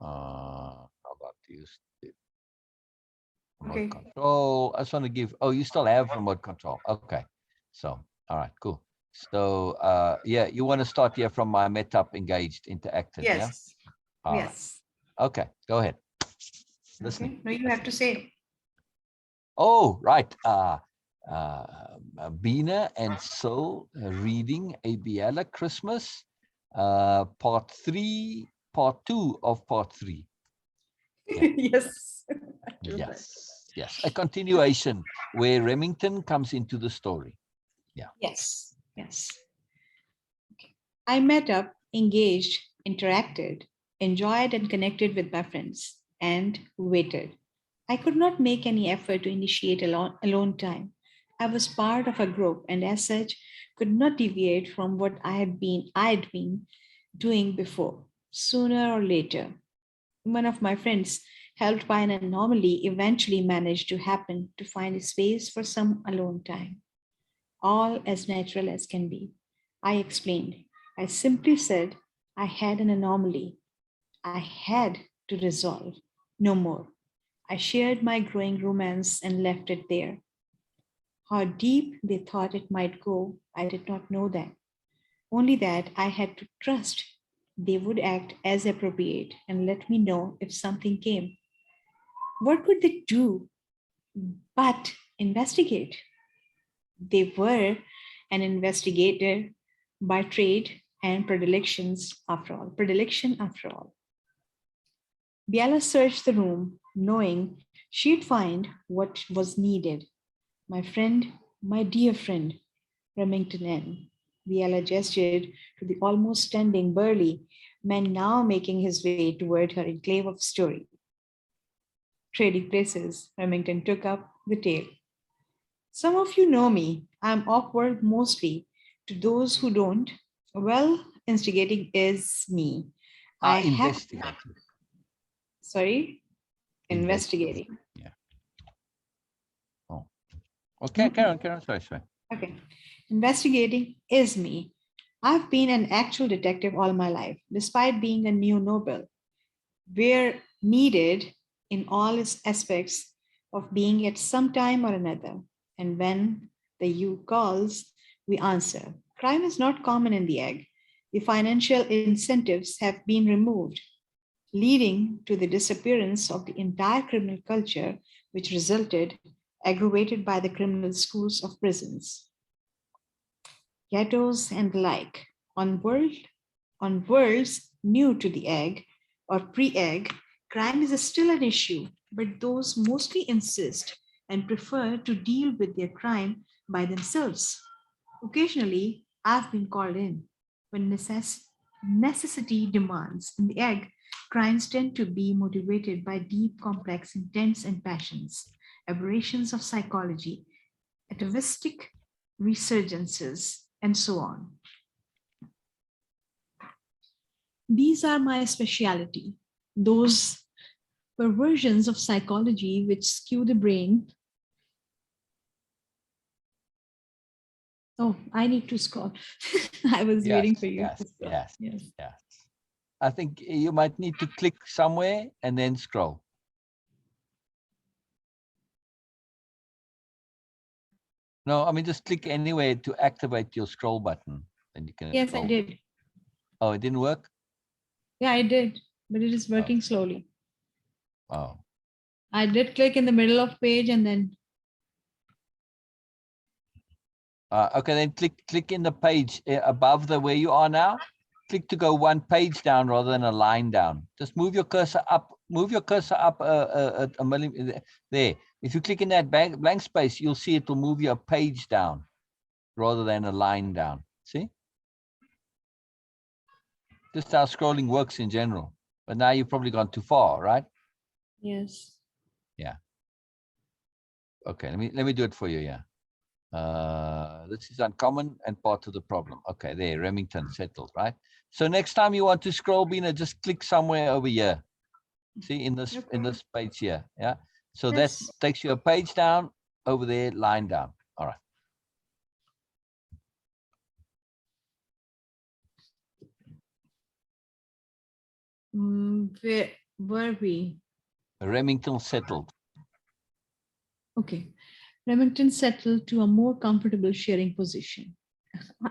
How about use the remote Okay. control? I just want to give. Oh, you still have remote control. Okay. So, all right, cool. So, yeah, you want to start here from my met up, engaged, interacted. Yeah. Yes. All right. Yes. Okay. Go ahead. Listening. Okay. No, you have Listening. to say. Oh, right. Uh, Beena and Sil reading a Biella Christmas, part three, part two of part three. Yeah. Yes. I do that. Yes. Yes. A continuation where Remington comes into the story. Yeah. Yes. Yes. I met up, engaged, interacted, enjoyed, and connected with my friends, and waited. I could not make any effort to initiate alone time. I was part of a group and as such could not deviate from what I had been doing before. Sooner or later, one of my friends, helped by an anomaly, eventually managed to happen to find a space for some alone time, all as natural as can be. I explained. I simply said I had an anomaly I had to resolve. No more. I shared my growing romance and left it there. How deep they thought it might go, I did not know that. Only that I had to trust they would act as appropriate and let me know if something came. What could they do but investigate? They were an investigator by trade and predilection after all. Biella searched the room, knowing she'd find what was needed. My friend, my dear friend, Remington N. Biella gestured to the almost standing burly man now making his way toward her enclave of story. Trading places, Remington took up the tale. Some of you know me. I'm awkward mostly. To those who don't, well, instigating is me. I have, Investigating. sorry, Investigating. investigating. Yeah. Oh. Okay. Mm-mm. Karen. Karen. Sorry. Sorry. Okay. Investigating is me. I've been an actual detective all my life, despite being a new noble. We're needed in all its aspects of being at some time or another. And when the you calls, we answer. Crime is not common in the egg. The financial incentives have been removed, leading to the disappearance of the entire criminal culture, which resulted, aggravated by the criminal schools of prisons, ghettos, and the like. On world on worlds new to the egg or pre-egg, crime is still an issue, but those mostly insist and prefer to deal with their crime by themselves. Occasionally, I've been called in when necessity demands. In the egg, crimes tend to be motivated by deep, complex intents and passions, aberrations of psychology, atavistic resurgences, and so on. These are my speciality. Those perversions of psychology which skew the brain. Oh, I need to scroll. I was Yes. waiting for you Yes. to scroll. Yes. Yes. Yes. I think you might need to click somewhere and then scroll. No, I mean just click anywhere to activate your scroll button. Then you can Yes, I scroll. did. Oh, it didn't work? Yeah, I did. But it is Oh, working slowly. oh. I did click in the middle of page and then Okay, then click in the page above the where you are now. Click to go one page down rather than a line down. Just move your cursor up. Move your cursor up a millimeter. There. If you click in that blank space, you'll see it will move your page down rather than a line down. See? Just how scrolling works in general. But now you've probably gone too far, right? yes. Yeah. Okay. Let me do it for you. Yeah. This is uncommon and part of the problem. Okay, there, Remington settled, right? So next time you want to scroll, Beena, just click somewhere over here. See in Okay. this page here, yeah. So that Yes. takes you a page down over there, line down. All right. Where were we? Remington settled. Okay. Remington settled to a more comfortable sharing position.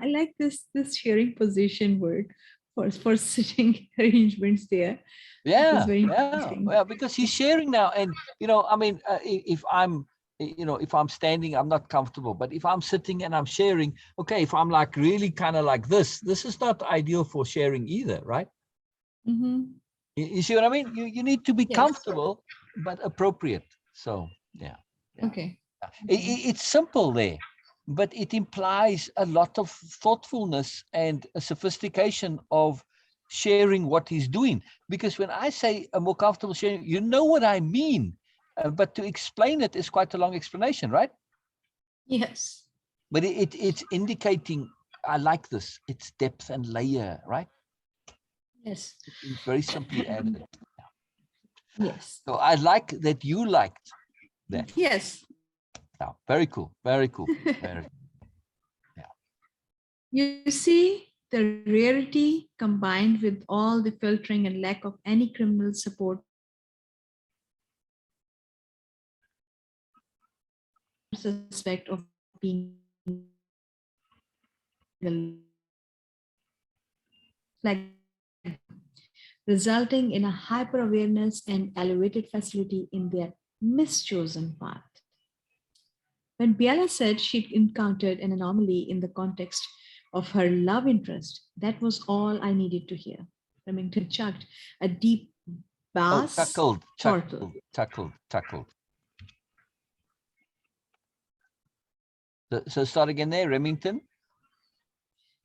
I like this sharing position word for sitting arrangements there. It is Yeah, very yeah. interesting. Well, because he's sharing now, and I mean, if I'm, if I'm standing, I'm not comfortable. But if I'm sitting and I'm sharing, okay, if I'm like really kind of like this is not ideal for sharing either, right? Mhm. You see what I mean? You need to be Yes. comfortable, but appropriate. So yeah, yeah. Okay. It, Okay. it's simple there, but it implies a lot of thoughtfulness and a sophistication of sharing what he's doing. Because when I say a more comfortable sharing, you know what I mean. But to explain it is quite a long explanation, right? Yes. But it's indicating, I like this. It's depth and layer, right? Yes. Very simply added. Yes. So I like that you liked that. Yes. Yeah, very cool. Very cool. Very, yeah. You see, the rarity combined with all the filtering and lack of any criminal support suspect of being like resulting in a hyper awareness and elevated facility in their mischosen path. When Biella said she'd encountered an anomaly in the context of her love interest, that was all I needed to hear. Remington chucked a deep Oh, bass chuckled, chortle. chuckled, chuckled, chuckled. So start again there, Remington.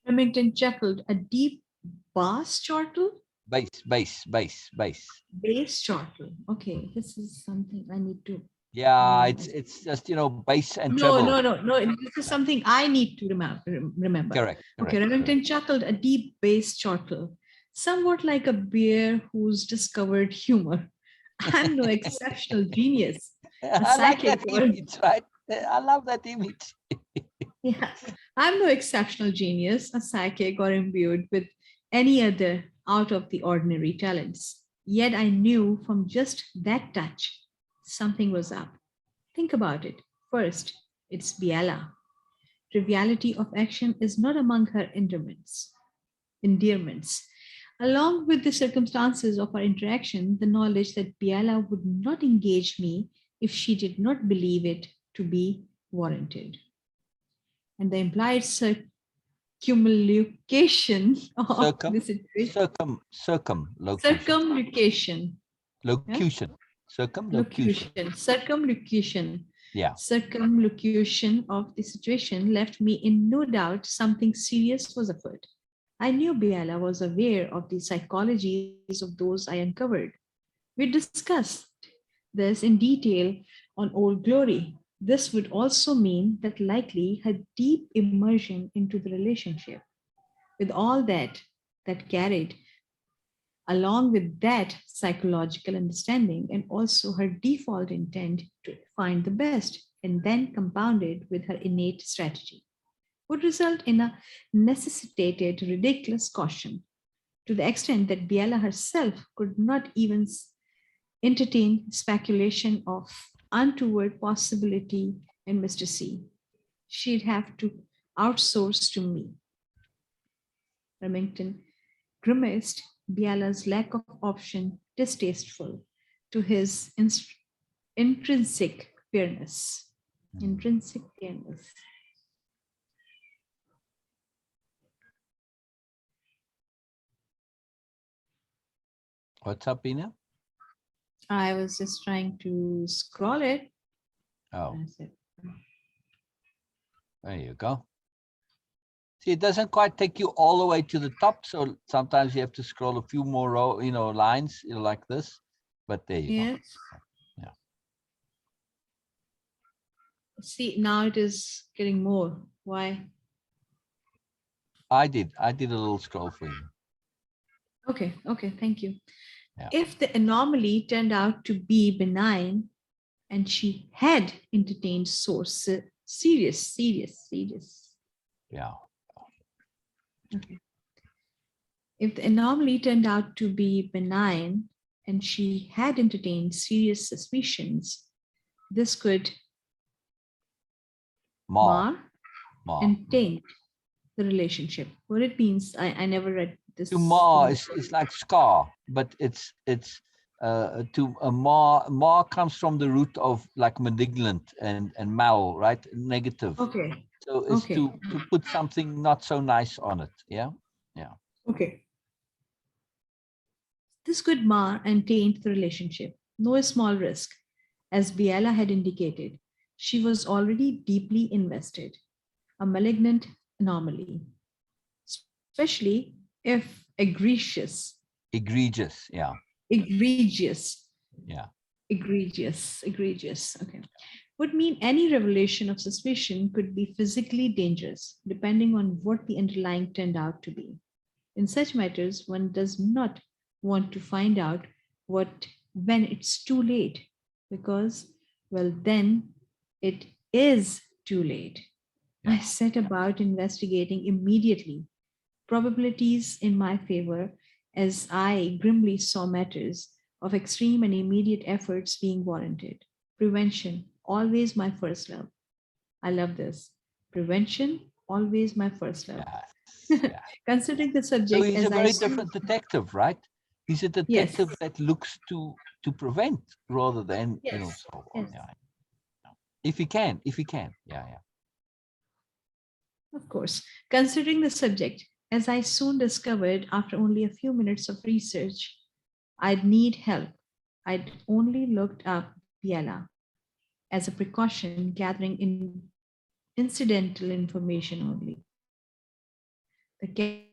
Remington chuckled a deep bass chortle. Bass. Bass chortle. Okay, this is something I need to Yeah, learn. it's just bass and No, treble. no, no, no. This is something I need to remember. Correct, Okay, correct, correct. Remington chuckled a deep bass chortle, somewhat like a bear who's discovered humor. I'm no exceptional genius, a I like that psychic, or image, right? I love that image. yeah, I'm no exceptional genius, a psychic, or imbued with any other out of the ordinary talents. Yet I knew from just that touch something was up. Think about it. First, it's Biella. Triviality of action is not among her endearments. Along with the circumstances of our interaction, the knowledge that Biala would not engage me if she did not believe it to be warranted. And the implied circumlocution of the situation. Circumlocution. Circumlocution. Yeah? Locution. Circumlocution. Circumlocution. Yeah. Circumlocution of the situation left me in no doubt something serious was afoot. I knew Biala was aware of the psychologies of those I uncovered. We discussed this in detail on Old Glory. This would also mean that likely her deep immersion into the relationship, with all that carried along with that psychological understanding and also her default intent to find the best and then compounded with her innate strategy would result in a necessitated ridiculous caution to the extent that Biella herself could not even entertain speculation of untoward possibility in Mr. C. She'd have to outsource to me. Remington grimaced, Biala's lack of option distasteful to his intrinsic fairness. Intrinsic fairness. What's up, Ina? I was just trying to scroll it. Oh, I said, there you go. See, it doesn't quite take you all the way to the top, so sometimes you have to scroll a few more lines, like this. But there you go. yes. Yeah. See, now it is getting more. Why? I did a little scroll for you. Okay, okay, thank you. Yeah. If the anomaly turned out to be benign and she had entertained serious. Yeah. Okay. If the anomaly turned out to be benign and she had entertained serious suspicions, this could Mar, mar mar. and taint the relationship. What it means, I never read this. To mar word. is like scar, but it's to mar comes from the root of like malignant and mal, right? Negative. Okay. So it's Okay. to put something not so nice on it. Yeah. Yeah. Okay. This could mar and taint the relationship. No small risk. As Biella had indicated, she was already deeply invested, a malignant anomaly, especially if Egregious. Yeah. egregious, Yeah. egregious. Okay. Would mean any revelation of suspicion could be physically dangerous, depending on what the underlying turned out to be. In such matters, one does not want to find out what when it's too late, because, well, then it is too late. I Yeah. set about investigating immediately, probabilities in my favor, as I grimly saw matters of extreme and immediate efforts being warranted. Prevention, always my first love. I love this. Prevention, always my first love. Yes. Yeah. Considering the So subject he's a as I very see, different detective, right? He's a yes, detective that looks to prevent rather than yes, solve. yes, Yeah. If he can. Yeah. Yeah. of course. Considering the subject, as I soon discovered after only a few minutes of research, I'd need help. I'd only looked up Biella as a precaution, gathering incidental information only. The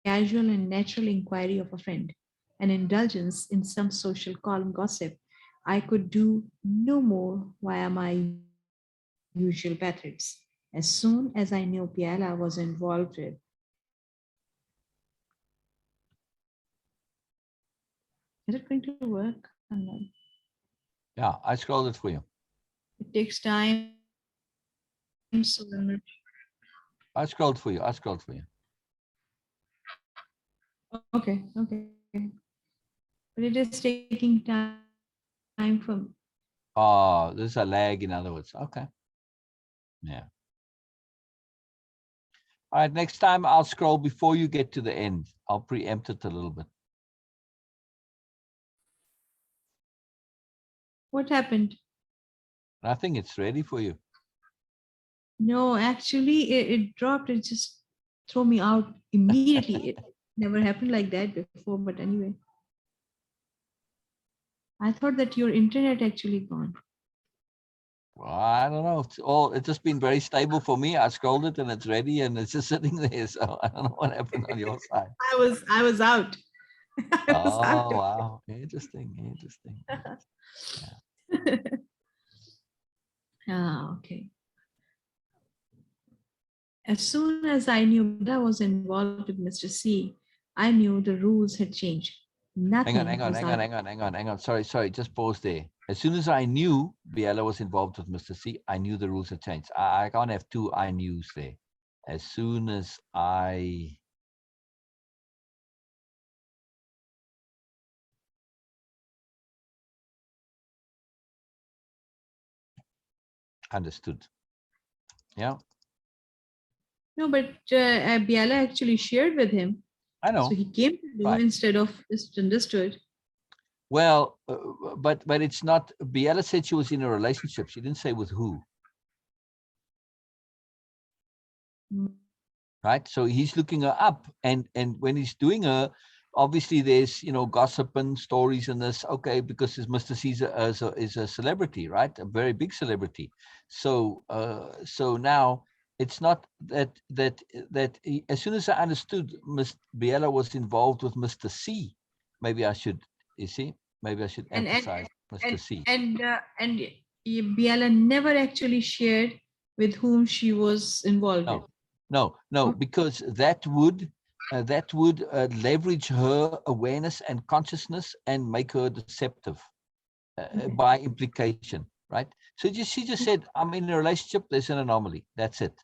casual and natural inquiry of a friend, an indulgence in some social column gossip, I could do no more via my usual methods. As soon as I knew Biella was involved with, is it going to work? I'm not. Yeah. I scrolled it for you. It takes time, so I scrolled for you. I scrolled for you. okay. But it is taking time from. Oh, there's a lag, in other words. Okay. Yeah. All right. Next time I'll scroll before you get to the end. I'll preempt it a little bit. What happened? I think it's ready for you. No, actually, it dropped. It just threw me out immediately. It never happened like that before. But anyway, I thought that your internet actually gone. Well, I don't know. It's just been very stable for me. I scrolled it and it's ready and it's just sitting there. So I don't know what happened on your side. I was out. I was out. Oh, wow. Interesting. Yeah. Ah, okay. As soon as I knew Bella was involved with Mr. C, I knew the rules had changed. Nothing was out. Hang on. Sorry. Just pause there. As soon as I knew Biella was involved with Mr. C, I knew the rules had changed. I can't have two I knews there. As soon as I understood. Yeah, No, but Biala actually shared with him. I So know. he came to know Right. instead of just understood. Well, but it's not. Biella said she was in a relationship. She didn't say with who. Mm. Right. So he's looking her up, and when he's doing her, obviously there's gossip and stories and this. Okay, because his Mr. Caesar is a celebrity, right? A very big celebrity. So so now it's not as soon as I understood Miss Biella was involved with Mr. C, maybe I should maybe I should And and emphasize Mr. and C. and Biala never actually shared with whom she was involved with. No, Okay. because that would leverage her awareness and consciousness and make her deceptive Okay. by implication, right? So she just said, I'm in a relationship. There's an anomaly. That's it.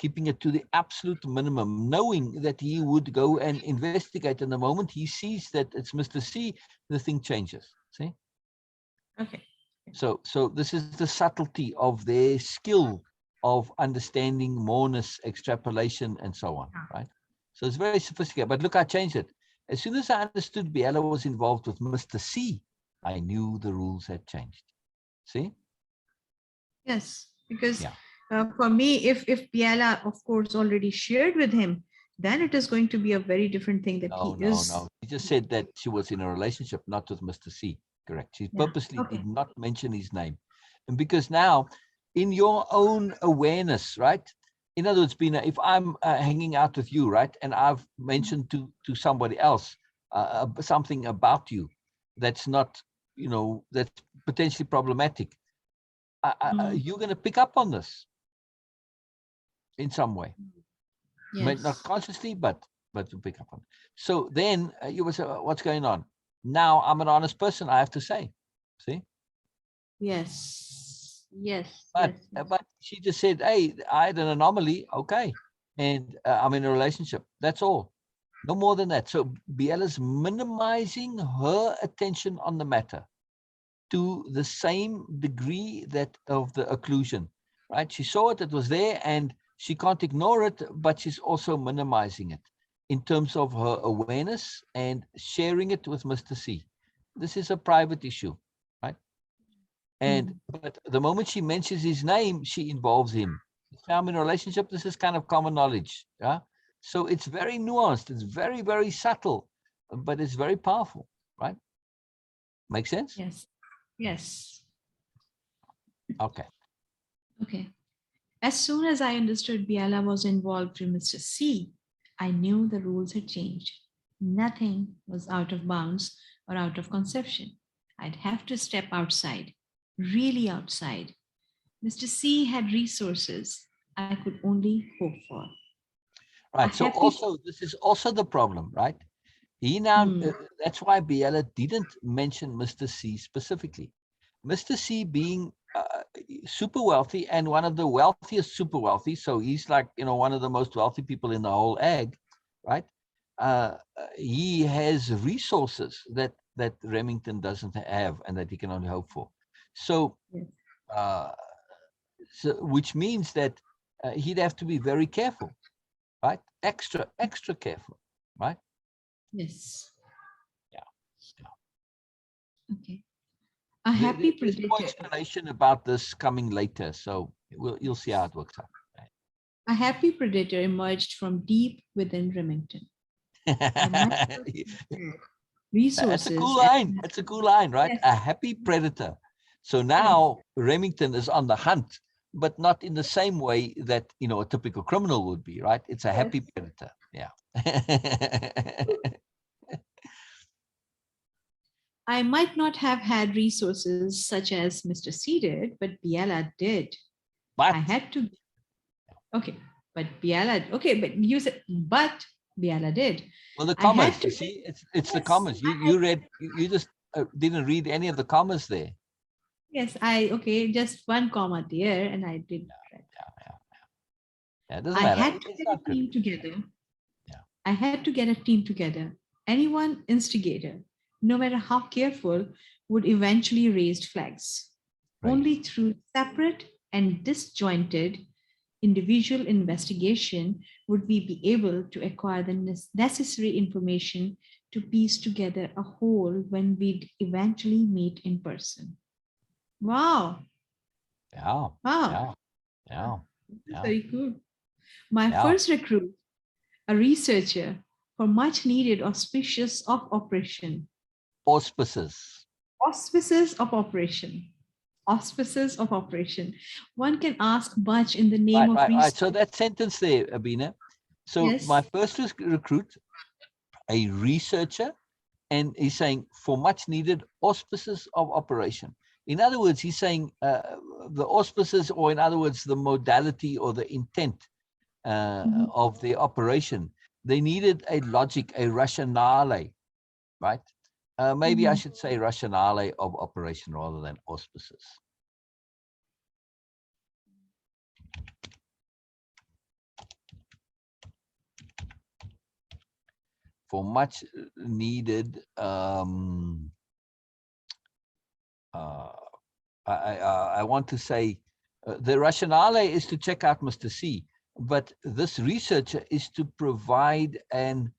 keeping it to the absolute minimum, knowing that he would go and investigate. And the moment he sees that it's Mr. C, the thing changes. See? Okay. So this is the subtlety of their skill of understanding moreness, extrapolation, and so on, right? So it's very sophisticated. But look, I changed it. As soon as I understood Biella was involved with Mr. C, I knew the rules had changed. See? Yes, because Yeah. for me, if Biella, of course, already shared with him, then it is going to be a very different thing that he No. is. She just said that she was in a relationship, not with Mr. C. Correct. She Yeah. purposely Okay. did not mention his name. And because now, in your own awareness, right? In other words, Beena, if I'm hanging out with you, right, and I've mentioned to somebody else something about you that's not, that's potentially problematic, you're going to pick up on this in some way. Yes. Not consciously, but to pick up on. So then you will say, what's going on? Now I'm an honest person, I have to say. See? Yes. Yes. But Yes. but she just said, hey, I had an anomaly, okay, and I'm in a relationship. That's all. No more than that. So Biella's minimizing her attention on the matter to the same degree that of the occlusion, right? She saw it, it was there, and she can't ignore it, but she's also minimizing it in terms of her awareness and sharing it with Mr. C. This is a private issue, right? And but the moment she mentions his name, she involves him. If I'm in a relationship, this is kind of common knowledge. Yeah. So it's very nuanced, it's very, very subtle, but it's very powerful, right? Make sense? Yes. Yes. Okay. Okay. As soon as I understood Biala was involved with Mr. C, I knew the rules had changed. Nothing was out of bounds or out of conception. I'd have to step outside, really outside. Mr. C had resources I could only hope for. A Right. So happy. also, this is also the problem, right? He now, Hmm. that's why Biella didn't mention Mr. C specifically. Mr. C being super wealthy and one of the wealthiest super wealthy. So he's like, one of the most wealthy people in the whole ag, right? He has resources that Remington doesn't have and that he can only hope for. So, Yes. uh, which means that he'd have to be very careful, right? Extra careful, right? Yes. Yeah. Okay. A happy There's more predator. explanation about this coming later, so you'll see how it works out. A happy predator emerged from deep within Remington. I might not have That's a resources cool and line. That's a cool line, right? yes, A happy predator. So yes, now Remington is on the hunt, but not in the same way that a typical criminal would be, right? It's a yes. happy predator. Yeah. I might not have had resources such as Mr. C did, but Biella did. I But had to. Okay, but Biella. Okay, but you said, but Biella did. well, the I had commas, to. you see, it's the Yes, commas. I You read, you just didn't read any of the commas there. yes, I okay, just one comma there, and I did. Right. Yeah, it doesn't I matter. had to It's get a not team critical. together. Yeah. I had to get a team together. Anyone instigator, no matter how careful, would eventually raise flags. Right. Only through separate and disjointed individual investigation would we be able to acquire the necessary information to piece together a whole when we'd eventually meet in person. Wow. Yeah. Wow. Yeah. Yeah. This is Yeah. very cool. My Yeah. first recruit, a researcher for much needed auspicious of operation. Auspices. Auspices of operation. Auspices of operation. One can ask much in the name of Right. So research. that sentence there, Abina. So my Yes. first recruit, a researcher, and he's saying for much needed auspices of operation. In other words, he's saying the auspices, or in other words, the modality or the intent Mhm. of the operation. They needed a logic, a rationale, right? Maybe I Mhm. should say rationale of operation rather than auspices. for much needed I want to say the rationale is to check out Mr. C, but this researcher is to provide a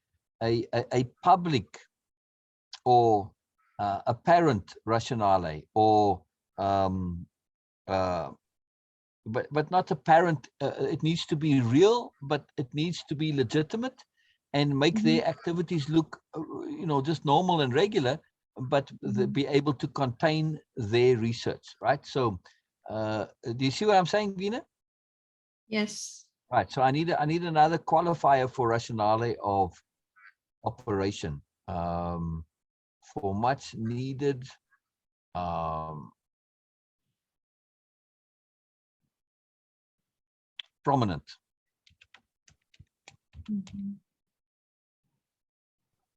public or apparent rationale, or but not apparent. It needs to be real, but it needs to be legitimate, and make their activities look, just normal and regular, but be able to contain their research, right? So, do you see what I'm saying, Beena? Yes. Right. So I need another qualifier for rationale of operation. For much needed. Prominent.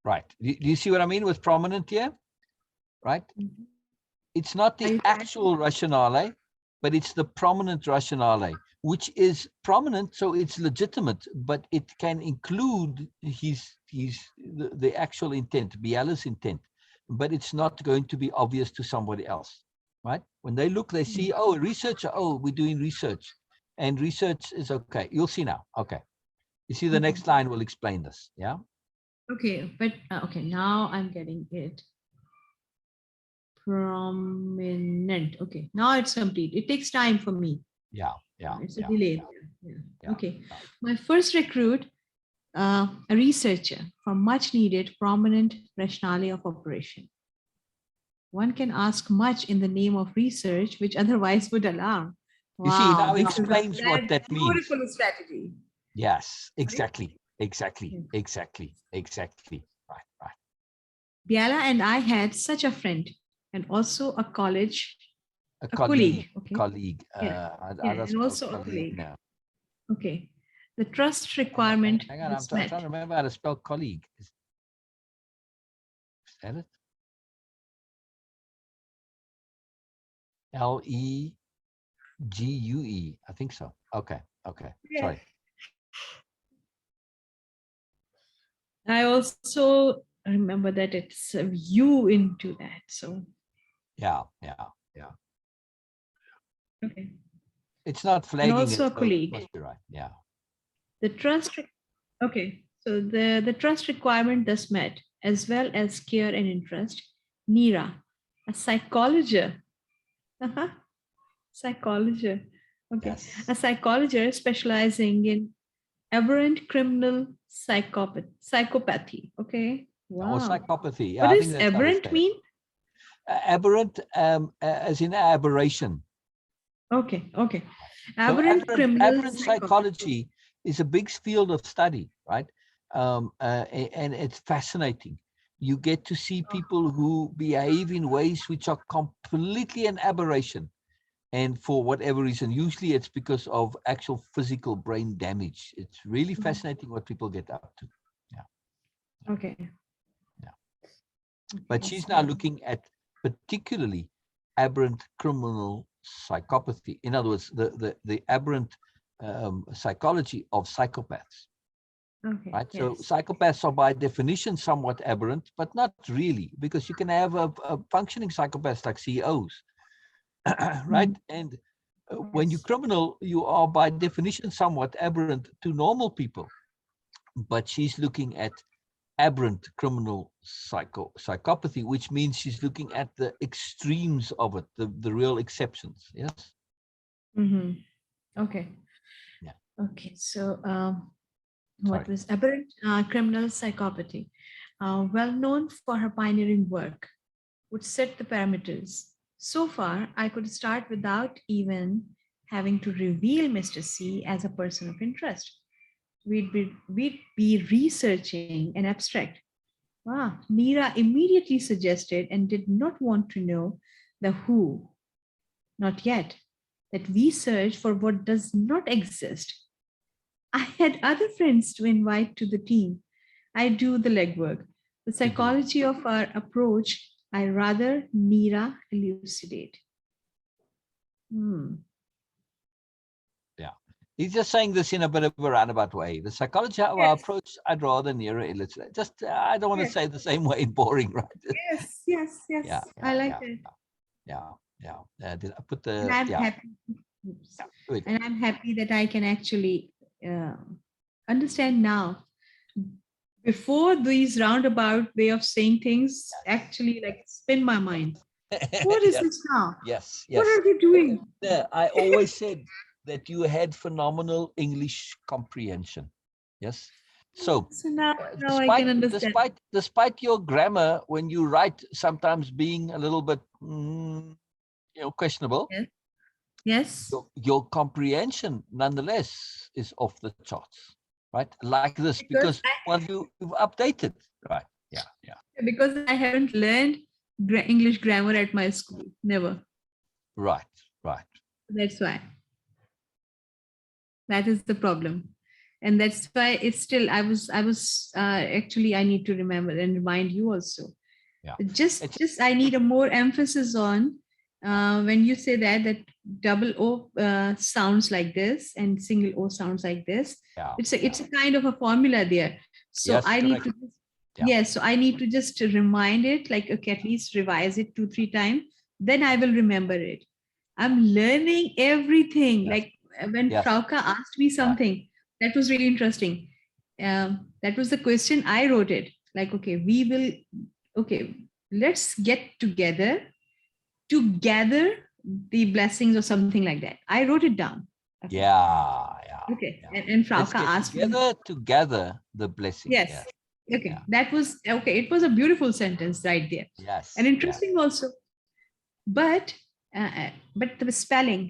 Right. Do you see what I mean with prominent here? Right. It's not the actual rationale, but it's the prominent rationale, which is prominent, so it's legitimate, but it can include the actual intent, Biella's intent, but it's not going to be obvious to somebody else, right? When they look, they see, oh, a researcher, oh, we're doing research, and research is okay. You'll see now. Okay. You see the next line will explain this, yeah? Okay, but okay, now I'm getting it. Prominent. Okay, now it's complete. It takes time for me. Yeah. It's a delay. Yeah. Okay. My first recruit, a researcher for much needed prominent rationale of operation. One can ask much in the name of research, which otherwise would alarm. You see, now this explains what that means. Beautiful strategy. Yes, exactly. Right. Biella and I had such a friend, and also a colleague. Okay. Colleague. And also a colleague. Now. Okay. The trust requirement. Hang on, I'm trying to remember how to spell colleague. Is that it? Legue. I think so. Okay. Yeah. Sorry. I also remember that it's a U into that. So. Yeah. Okay. It's not flagging. And also it, a colleague. Must be right. Yeah. The trust. Okay. So the trust requirement thus met, as well as care and interest. Neera, a psychologist. Psychologist. Okay. Yes. A psychologist specializing in aberrant criminal psychopathy. Okay. Wow. Or psychopathy. Yeah, what does aberrant mean? Aberrant, as in aberration. Okay. Aberrant psychology is a big field of study, right? And it's fascinating. You get to see people who behave in ways which are completely an aberration. And for whatever reason, usually it's because of actual physical brain damage. It's really fascinating what people get up to. Yeah. Okay. Yeah. But she's now looking at particularly aberrant criminal psychopathy. In other words, the aberrant psychology of psychopaths. Okay. Right. Yes. So psychopaths are by definition somewhat aberrant, but not really, because you can have a functioning psychopaths like CEOs. Right. And when you're criminal, you are by definition somewhat aberrant to normal people. But she's looking at aberrant criminal psychopathy, which means she's looking at the extremes of it, the real exceptions. Yes. Okay. Yeah. Okay. So what was aberrant criminal psychopathy? Well known for her pioneering work, would set the parameters. So far, I could start without even having to reveal Mr. C as a person of interest. We'd be researching an abstract. Neera immediately suggested and did not want to know the who, not yet, that we search for what does not exist. I had other friends to invite to the team. I do the legwork. The psychology of our approach, I rather Neera elucidate. Yeah. He's just saying this in a bit of a roundabout way. The psychology of our Yes, approach, I'd rather nearer illustrate. Just, I don't want to yes, say the same way in boring, right? yes, yes, Yeah, yes. I yeah, like yeah, it. yeah, yeah. Did I put And the, I'm yeah, happy. Oops. yeah, good. And I'm happy that I can actually uh, understand now. Before these roundabout way of saying things actually like spin my mind. What is Yes, this now? yes, What yes. are they doing? I always said that you had phenomenal English comprehension. Yes. So, So now, now I despite can understand. despite your grammar when you write sometimes being a little bit questionable, Yes. Yes. your comprehension nonetheless is off the charts, right? Like this, Because because well you've updated, right? Yeah, yeah. because I haven't learned English grammar at my school. Never. Right, right. That's why. That is the problem. And that's why it's still actually I need to remember and remind you also. Yeah. Just I need a more emphasis on when you say that double O sounds like this and single O sounds like this. Yeah, It's a kind of a formula there. So yes, I need correct. to just, Yeah. yes, so I need to just remind it, like okay, at least revise it 2, 3 times. Then I will remember it. I'm learning everything. Yes, Like when yes, Frauke asked me right. something, that was really interesting. That was the question. I wrote it like, okay, we will, okay, let's get together to gather the blessings or something like that. I wrote it down. Okay. Yeah, yeah, Okay. yeah. And Let's Frauke get asked me, together to gather the blessing. yes. Yeah, yeah. Okay. That was okay. It was a beautiful sentence right there. And Yes, yes. interesting also. But but the spelling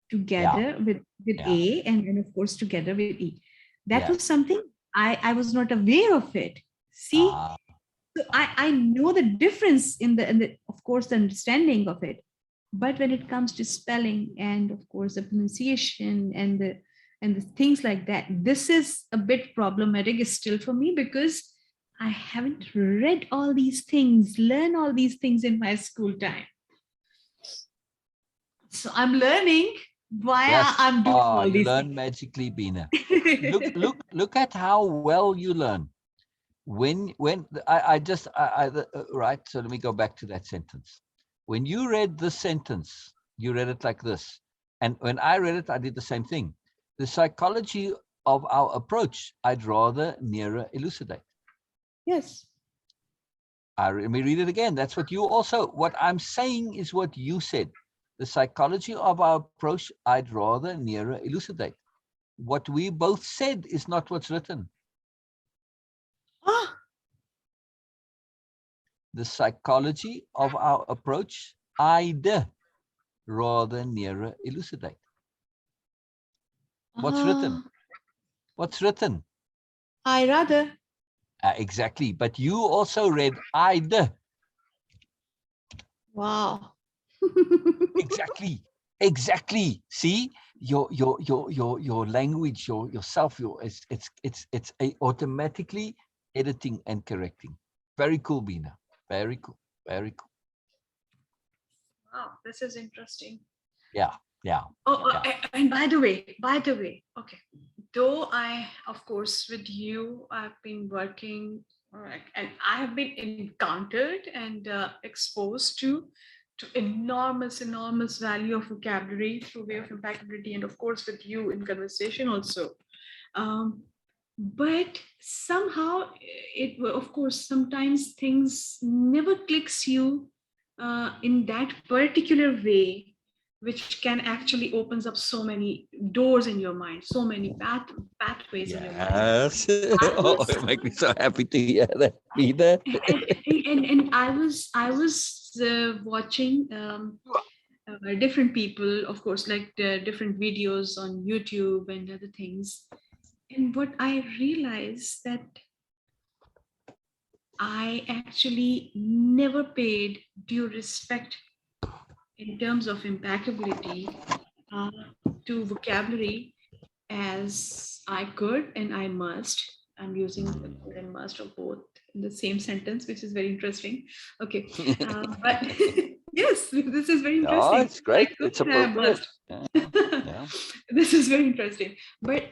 Yeah, together with yeah, A and of course together with E. That was yes. something I was not aware of it. See, Uh, so I know the difference in the of course the understanding of it, but when it comes to spelling and of course the pronunciation and the things like that, this is a bit problematic still for me because I haven't read all these things, learn all these things in my school time. So I'm learning why yes. I'm doing all You these learn things. magically, Beena. Look at how well you learn. When I just right. So let me go back to that sentence. When you read this sentence, you read it like this, and when I read it, I did the same thing. The psychology of our approach, I'd rather nearer elucidate. Yes. Let me read it again. That's what you also. What I'm saying is what you said. The psychology of our approach, I'd rather nearer elucidate. What we both said is not what's written. Ah, The psychology of our approach, I'd rather nearer elucidate. What's written? ah, What's written? I rather. Exactly. But you also read I'd. Wow. Exactly. Exactly. See your language, yourself, it's a automatically editing and correcting. Very cool, Beena. Very cool. Very cool. Wow, this is interesting. Yeah. Yeah. Oh, Yeah. and by the way, okay. Though I, of course, with you, I've been working, and I have been encountered and exposed to enormous value of vocabulary through way of impeccability, and of course with you in conversation also. Um, but somehow it, of course, sometimes things never clicks you in that particular way, which can actually opens up so many doors in your mind, so many pathways in your mind. Yes. I Oh, was you make me so happy to hear that, Beena. and I was watching different people, of course, like the different videos on YouTube and other things. And what I realized that I actually never paid due respect in terms of impeccability uh, to vocabulary as I could and I must. I'm using the could and must of both in the same sentence, which is very interesting. Okay, but Yes, this is very Oh, interesting. it's great. I could It's have appropriate. asked. Yeah. Yeah. This is very interesting. But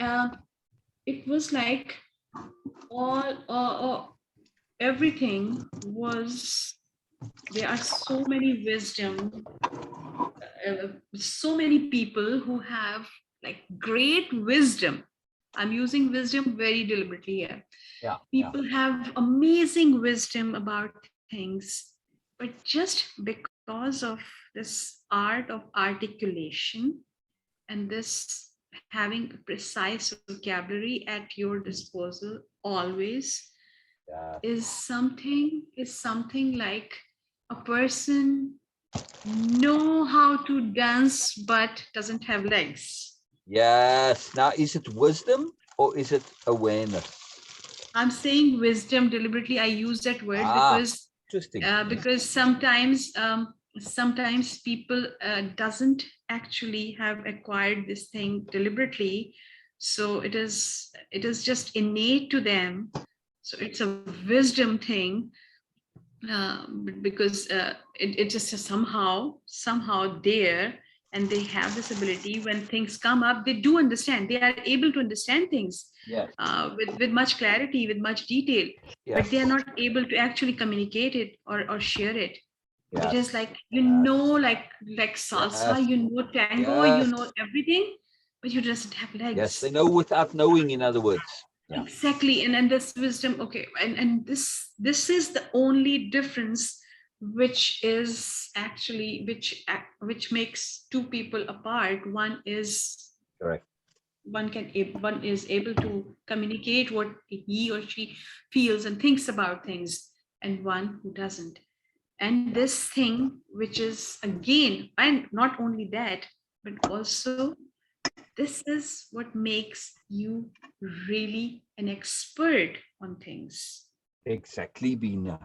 it was like all everything was, there are so many wisdom, so many people who have like great wisdom. I'm using wisdom very deliberately here. Yeah. Yeah. People have amazing wisdom about things, but just because of this art of articulation and this having a precise vocabulary at your disposal always Yeah. is something like a person know how to dance but doesn't have legs. Yes. Now, is it wisdom or is it awareness? I'm saying wisdom deliberately. I use that word Ah, interesting. because sometimes people doesn't actually have acquired this thing deliberately, so it is just innate to them. So it's a wisdom thing, because it just is somehow there, and they have this ability. When things come up, they do understand, they are able to understand things Yes. with much clarity, with much detail, but Yes. they are not able to actually communicate it or share it. It is Yes. like, Yes. like salsa, Yes. tango, Yes. everything, but you just have Yes. They legs. know without knowing, in other words. Yeah. Exactly. And this wisdom, okay, and this is the only difference, which is actually which makes two people apart. One is, Correct. one is able to communicate what he or she feels and thinks about things, and one who doesn't. And Yeah. this thing, which is again, and not only that, but also this is what makes you really an expert on things. Exactly, Beena.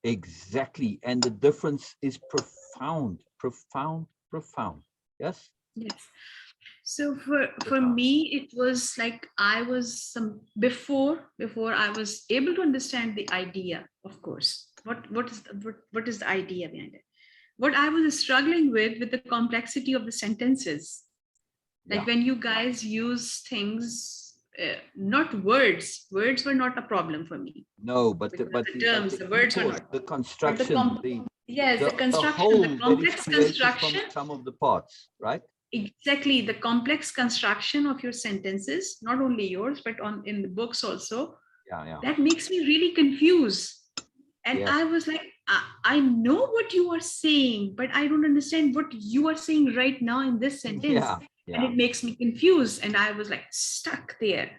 Exactly. And the difference is profound, profound, profound. Yes? Yes. So for Profound. me, it was like I was some before I was able to understand the idea. Of course, what is the idea behind it? What I was struggling with the complexity of the sentences. Like Yeah. when you guys use things, not words were not a problem for me, No, but because the but terms, the the words were import, not. the But construction, yes, the the construction, the whole that is complex created from construction, some of the parts, right? exactly, the complex construction of your sentences, not only yours, but on in the books also, Yeah, yeah. that makes me really confused. And Yes. I was like, I know what you are saying, but I don't understand what you are saying right now in this sentence. Yeah, And yeah, it makes me confused. And I was like stuck there.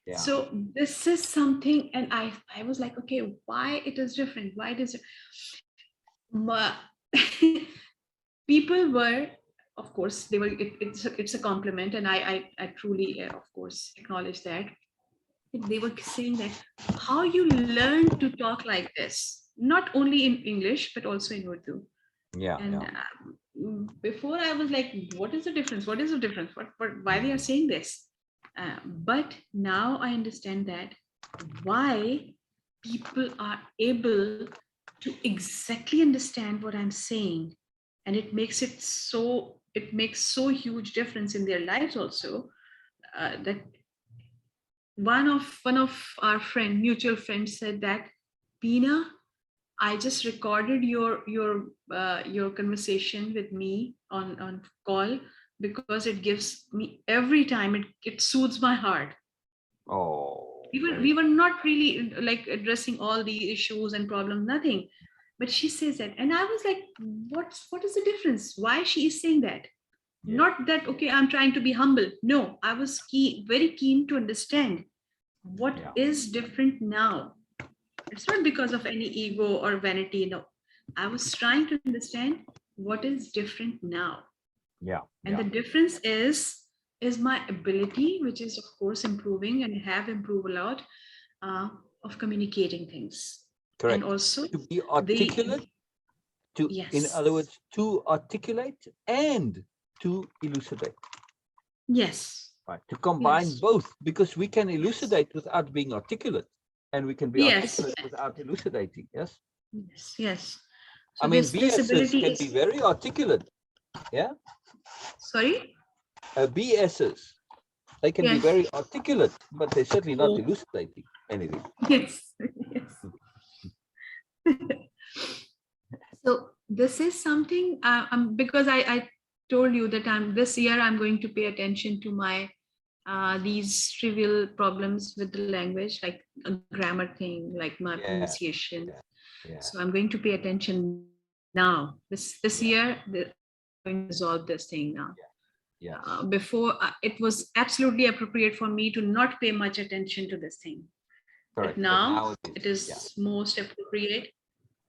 yeah. So this is something, and I was like, okay, why it is different? Why it is Ma- people were, of course, they were. It's a compliment, and I truly, of course, acknowledge that. They were saying that how you learn to talk like this, not only in English but also in Urdu. Yeah, And yeah. before I was like, what is the difference? What is the difference? Why they are saying this? But now I understand that why people are able to exactly understand what I'm saying, and it makes so huge difference in their lives also. That one of our mutual friends said that, Beena, I just recorded your conversation with me on call, because it gives me every time, it soothes my heart. Oh, we were very we were not really like addressing all the issues and problems, nothing, but she says that, and I was like, what is the difference? Why she is saying that? yeah, Not that, okay, I'm trying to be humble. No, I was very keen to understand what yeah, is different now. It's not because of any ego or vanity. No, I was trying to understand what is different now. yeah, And yeah. the difference is my ability, which is of course improving and have improved a lot, uh, of communicating things. And Correct. also To be the, articulate, in yes, other words, to articulate and to elucidate. yes, Right. To combine yes, both, because we can yes, elucidate without being articulate, and we can be yes, articulate without elucidating. Yes. yes, yes. So I mean, this BSs ability can be is, very articulate. Yeah. sorry? BSs, they can be Yes. very articulate, but they're certainly not Oh, elucidating anything. yes. Yes. So this is something because I told you that this year I'm going to pay attention to my these trivial problems with the language, like a grammar thing, like my Yeah, pronunciation. yeah, yeah, So I'm going to pay attention now. This yeah, year, I'm going to resolve this thing now. yeah. Before, it was absolutely appropriate for me to not pay much attention to this thing, but Correct. But now now it it is. Yeah. is most appropriate.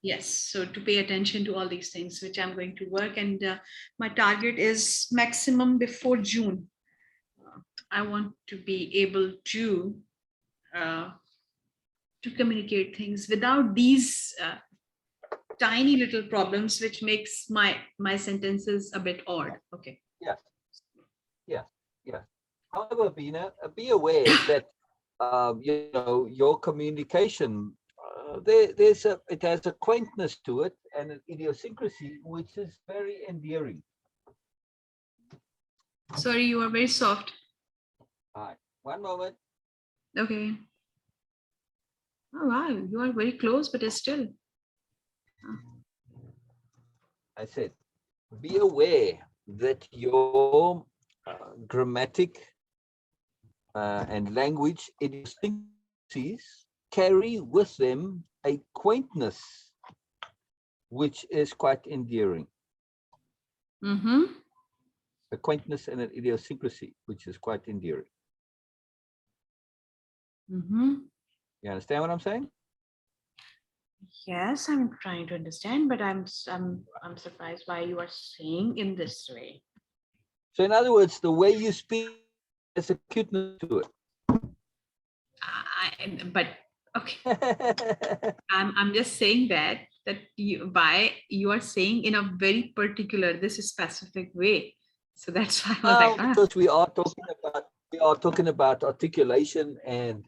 Yes, so to pay attention to all these things, which I'm going to work, and my target is maximum before June. I want to be able uh, to communicate things without these tiny little problems, which makes my sentences a bit odd. Okay. Yeah. Yeah. Yeah. However, Beena, be aware that you know your communication. It has a quaintness to it and an idiosyncrasy which is very endearing. Sorry, you are very soft. All right. One moment. Okay. Oh wow, you are very close, but it's still. I said, be aware that your grammatic and language idiosyncrasies carry with them a quaintness which is quite endearing. Mm-hmm. A quaintness and an idiosyncrasy which is quite endearing. Mm-hmm. You understand what I'm saying? Yes, I'm trying to understand, but I'm surprised why you are saying in this way. So, in other words, the way you speak has a cuteness to But okay, it. I'm just saying that you are saying in a very particular, this specific way. So that's why I was like, Well, because we are talking about articulation and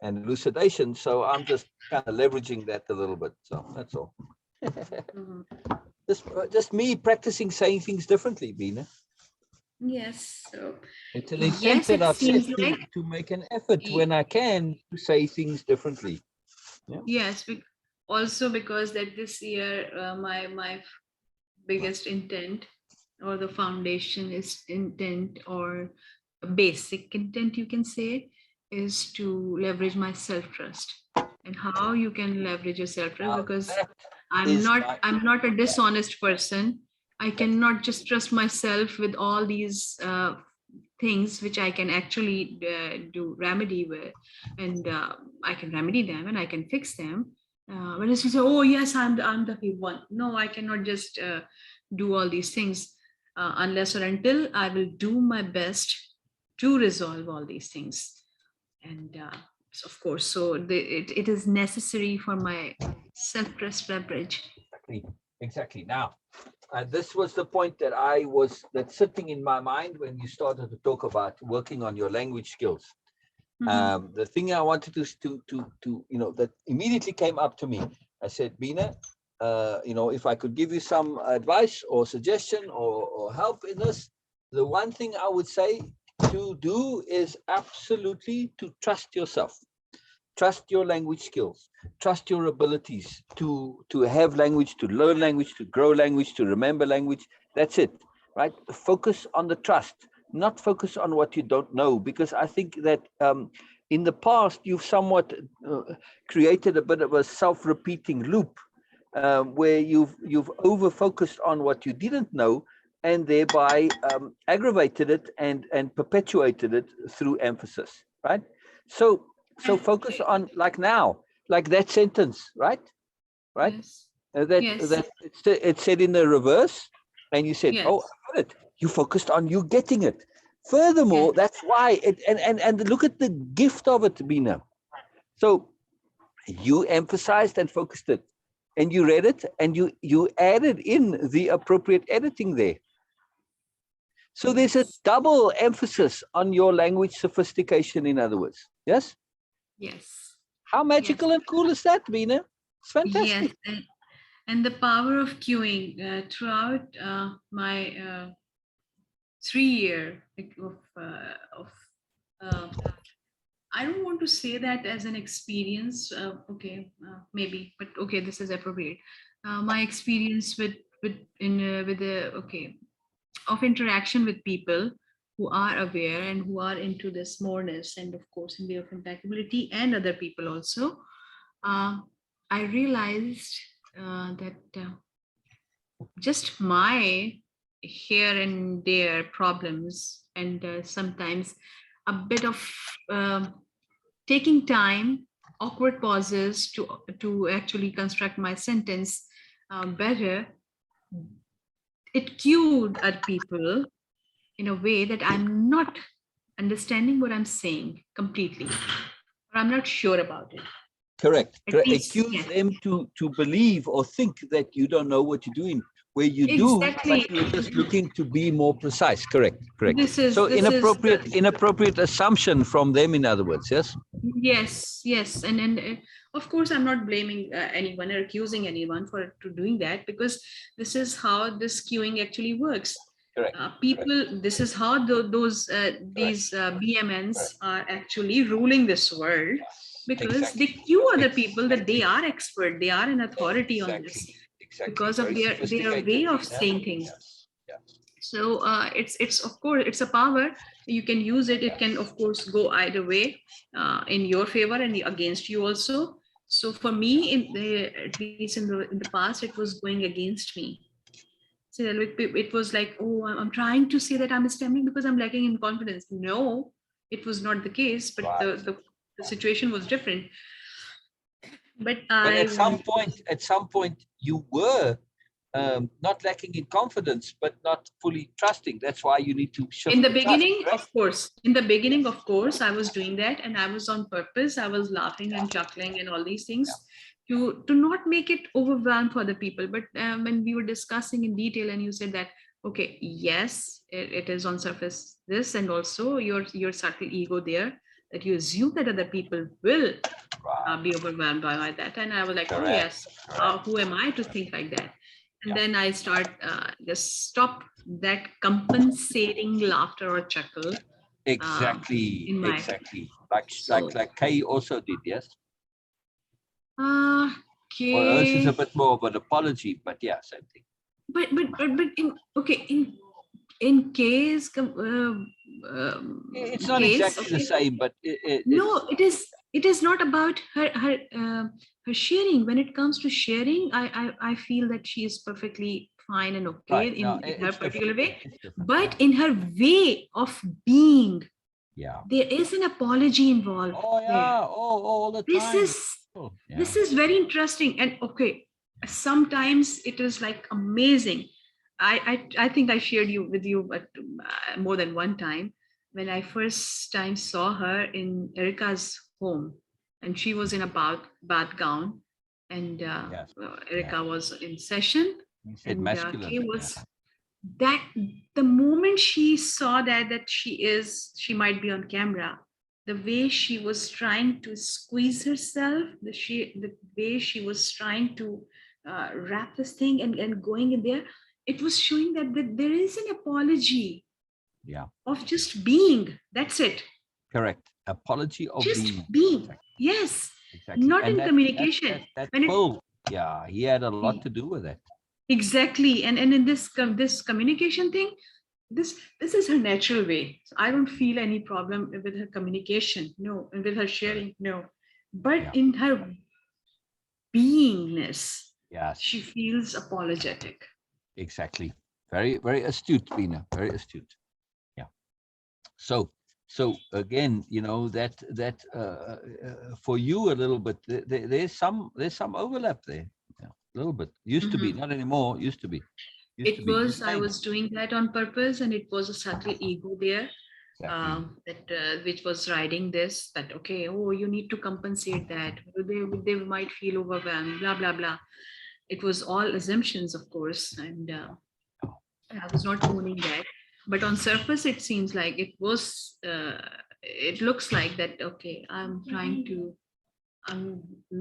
elucidation. So I'm just kind of leveraging that a little bit. So that's all. mhm. Just me practicing saying things differently, Beena. Yes. So It's an attempt yes, that it I've set seems like to make an effort y- when I can to say things differently. Yeah. yes. Also because that this year my biggest intent or the foundation is intent or basic intent you can say is to leverage my self-trust. And how you can leverage your self-trust, Now because that i'm is not my i'm not a dishonest person. I cannot just trust myself with all these things which I can actually do remedy with, and I can remedy them and I can fix them. When you say, "Oh yes, I'm the one," no, I cannot just do all these things unless or until I will do my best to resolve all these things. And so of course, so it is necessary for my self-trust leverage. exactly. Now, this was the point that's sitting in my mind when you started to talk about working on your language skills. Mhm. The thing I wanted to that immediately came up to me. I said, Beena, if I could give you some advice or suggestion or help in this, the one thing I would say to do is absolutely to trust yourself. Trust your language skills. Trust your abilities to have language, to learn language, to grow language, to remember language. That's it, right? Focus on the trust, not focus on what you don't know, because I think that in the past you've somewhat created a bit of a self-repeating loop where you've over-focused on what you didn't know and thereby aggravated it and perpetuated it through emphasis, right? So focus on like now, like that sentence, right? Right? Yes. That Yes. that it's said in the reverse, and you said, "Oh, Yes. I got it." You focused on you getting it. Yes. Furthermore, that's why it and look at the gift of it, Beena. So you emphasized and focused it, and you read it, and you added in the appropriate editing there. So there's a Yes. double emphasis on your language sophistication. In other words, yes. Yes. How Yes. magical and cool is that, Beena? It's Yes, fantastic. and the power of queuing throughout my 3 year of uh, I don't want to say that as an experience. Okay, maybe, but okay, this is appropriate. My experience with the okay of interaction with people who are aware and who are into this moreness, and of course in way of impeccability and other people also. Uh, I realized that just my here and there problems and sometimes a bit of um, taking time, awkward pauses to actually construct my sentence better, it cued at people in a way that I'm not understanding what I'm saying completely, or I'm not sure about it. Correct. At Correct. least, Accuse yes, them to believe or think that you don't know what you're doing, where you do, exactly. but you're just looking to be more precise. Correct. Correct. So This is inappropriate assumption from them, in other words. Yes. yes, and of course I'm not blaming anyone or accusing anyone for to doing that, because this is how this queuing actually works. Correct. People, this is how those these BMNs are actually ruling this world, because they Exactly. queue other people that they are expert, they are an authority on this Exactly. Exactly. because of Very their sophisticated. way of Beena. saying things. Yes. Yes. So it's of course it's a power. You can use it. It can of course go either way, in your favor and against you also. So for me, at least in the past, it was going against me. So it was like, oh, I'm trying to say that I'm stemming because I'm lacking in confidence. No, it was not the case, but Right. the situation was different. But But I at some point, you were not lacking in confidence, but not fully trusting. That's why you need to in shift the the trust. beginning, Correct? of course, in the beginning, Yes. of course, I was doing that, and I was on purpose. I was laughing Yeah. and chuckling and all these Yeah. things to not make it overwhelmed for the people. But when we were discussing in detail, and you said that, okay, yes, it is on surface this, and also your subtle ego there, that you assume that other people will Right. be overwhelmed by that. And I was like, oh Correct. yes, Correct. who am I to think like that? And Yeah. then I start just stop that compensating laughter or chuckle Exactly. in my Exactly. so Like Kay also did. Yes. Well, hers is a okay. bit more of an apology, but yeah, same thing. But in okay in case It's not case exactly the okay. same, but it's No, it is not about her sharing. When it comes to sharing, I feel that she is perfectly fine and okay right. No, in her it's different. particular way. It's different. Yeah. But in her way of being, Yeah. there is an apology involved Oh there. yeah. Oh, all the This time. is Oh, yeah. this is very interesting. And okay, sometimes it is like amazing. I think I shared you with you, but more than one time, when I first time saw her in Erica's home, and she was in a bath gown, and Yes. Yeah. Erica was in session, You said and masculine. Kay Yeah. was that the moment she saw that she might be on camera, the way she was trying to squeeze herself, the way she was trying to wrap this thing and going in there, it was showing that there is an apology Yeah. of just being. That's it. Correct. Apology of Just being. being. Exactly. Yes. Exactly. Not And in communication. that When it pull. Yeah, he had a lot to do with it. exactly, and in this communication thing, this is her natural way. So I don't feel any problem with her communication, no, and with her Correct. sharing, no. But Yeah. in her beingness, she Yes. feels apologetic. Exactly. Very, very astute, Beena. Very astute. Yeah. So, again, for you a little bit, there's some overlap there. Yeah, a little bit. Used to be, Mhm. not anymore. Used to be. Used to It be. You was I saying was doing that on purpose, and it was a subtle ego there, exactly. that which was riding this. That okay, oh, you need to compensate that. They might feel overwhelmed. Blah blah blah. It was all assumptions, of course, and Yeah. Yeah. I was not owning that. But on surface, it seems like it was. It looks like that. Okay, I'm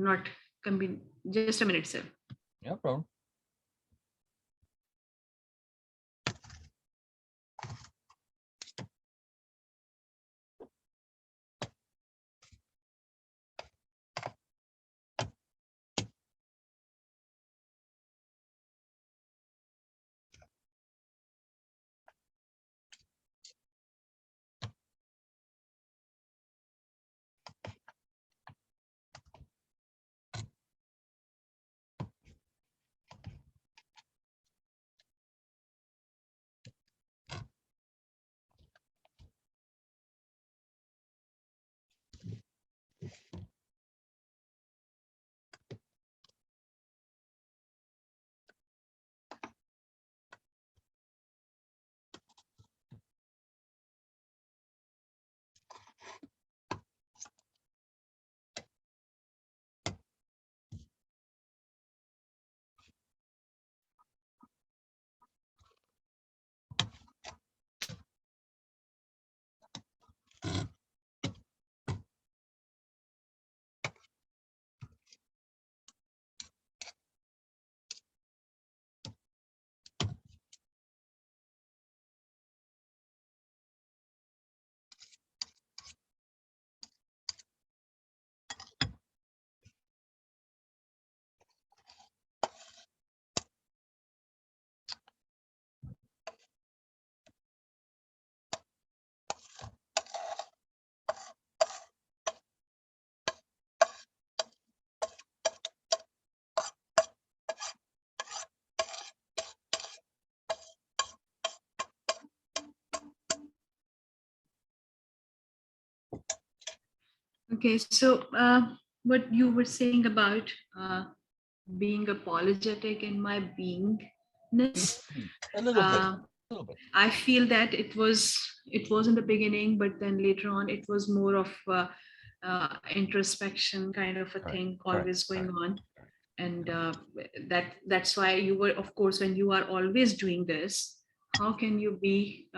not. Just a minute, sir. No problem. Okay, so what you were saying about being apologetic in my beingness, A little bit. uh, A little bit. I feel that it was in the beginning, but then later on it was more of introspection kind of a thing always going on, and that's why you were, of course, when you are always doing this, how can you be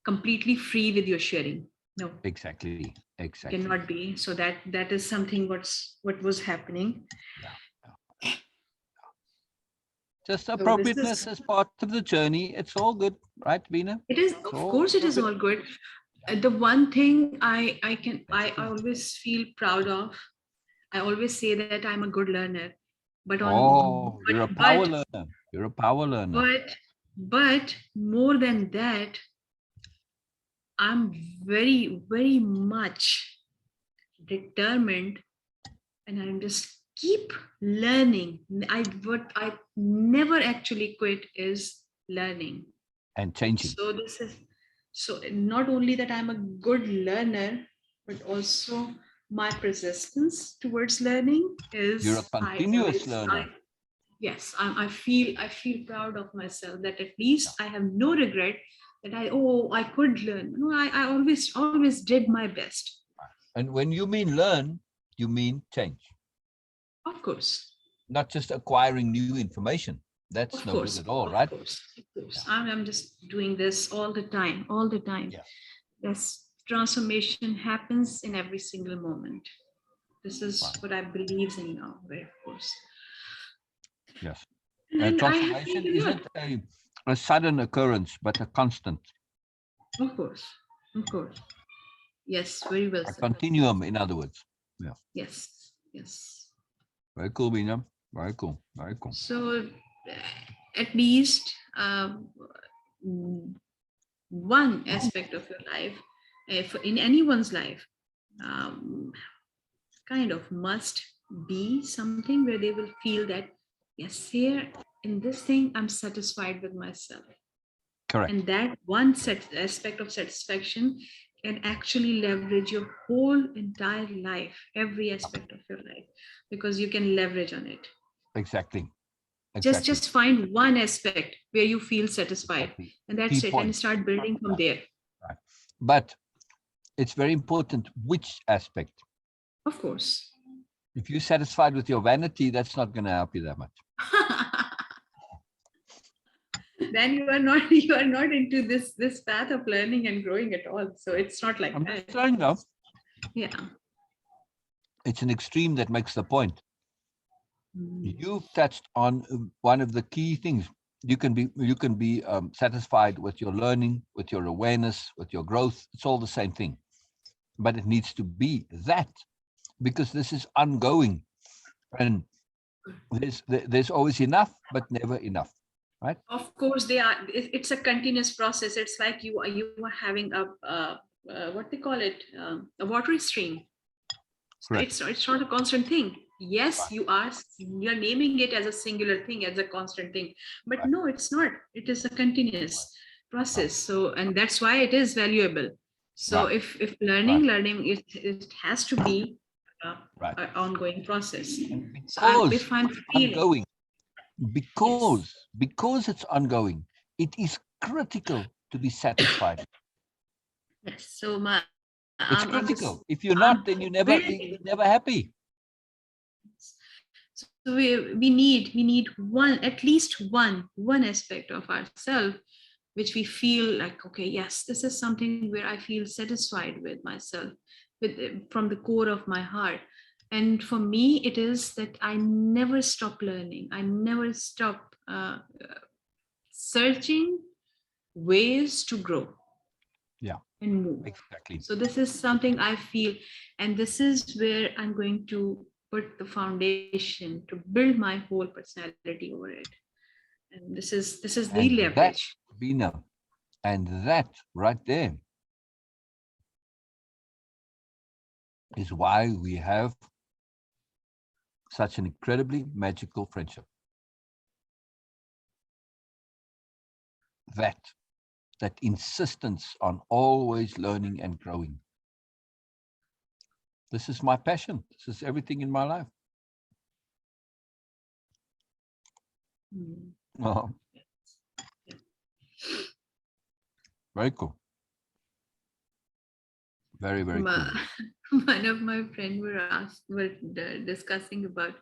completely free with your sharing? No, Exactly. you Exactly. cannot be. So that is something what was happening. Yeah. Just So this appropriateness is, as part of the journey. It's all good, right, Beena? it is, It's of all course it is good. all good. The one thing I always feel proud of, I always say that I'm a good learner, but Oh, you're a power learner. You're a power learner. but more than that, I'm very, very much determined, and I'm just keep learning. What I never actually quit is learning. And changing. So this is, so not only that I'm a good learner, but also my persistence towards learning You're a is, continuous learner. yes, I feel proud of myself that at least I have no regret that I could learn. No, I always did my best. And when you mean learn, you mean change. Of course. Not just acquiring new information. That's Of no good course, at all, of right? course, of course. Yeah. I'm just doing this all the time, all the time. Yeah. This transformation happens in every single moment. This is Wow. what I believe in now, right? Of course. Yes. And I have Transformation been a lot. isn't a sudden occurrence, but a constant. Of course, of course. Yes, very well A said. continuum, in other words. Yeah. Yes, yes. Very cool, Beena. Very cool. Very cool. So, at least mm, one aspect of your life, if in anyone's life, um, kind of must be something where they will feel that, yes, here in this thing, I'm satisfied with myself. Correct. And that one aspect of satisfaction can actually leverage your whole entire life, every aspect of your life, because you can leverage on it. Exactly. Just Exactly. just find one aspect where you feel satisfied, Exactly. and that's Key it, and point. start building from Yeah. there. Right. But it's very important which aspect. Of course. If you're satisfied with your vanity, that's not going to help you that much. Then you are not into this path of learning and growing at all. So it's not like I'm that. just saying, though. Yeah. It's an extreme that makes the point. Mm. You've touched on one of the key things. You can be satisfied with your learning, with your awareness, with your growth. It's all the same thing, but it needs to be that, because this is ongoing, and there's always enough, but never enough, right? Of course, they are. It's a continuous process. It's like you are having a what they call it, a water stream. So Correct. it's not a constant thing. Yes, Right. you're naming it as a singular thing, as a constant thing, but Right. no, it's not. It is a continuous Right. process. So, and that's why it is valuable. So Right. if Right. learning, it has to be Right. an ongoing process. And So because if I'm it's feeling, ongoing, yes, because it's ongoing, it is critical to be satisfied. yes. So my It's I'm just critical. If you're I'm not, then building. you're never happy. So we need one, at least one aspect of ourselves which we feel like, okay, yes, this is something where I feel satisfied with myself, with from the core of my heart. And for me, it is that I never stop learning. I never stop searching ways to grow Yeah, and move. exactly. So this is something I feel, and this is where I'm going to put the foundation to build my whole personality over it. And this is the And that, leverage. Beena, and that right there is why we have such an incredibly magical friendship. That that insistence on always learning and growing. This is my passion. This is everything in my life. Mm. Oh, very cool. Very, very My, cool. one of my friends were discussing about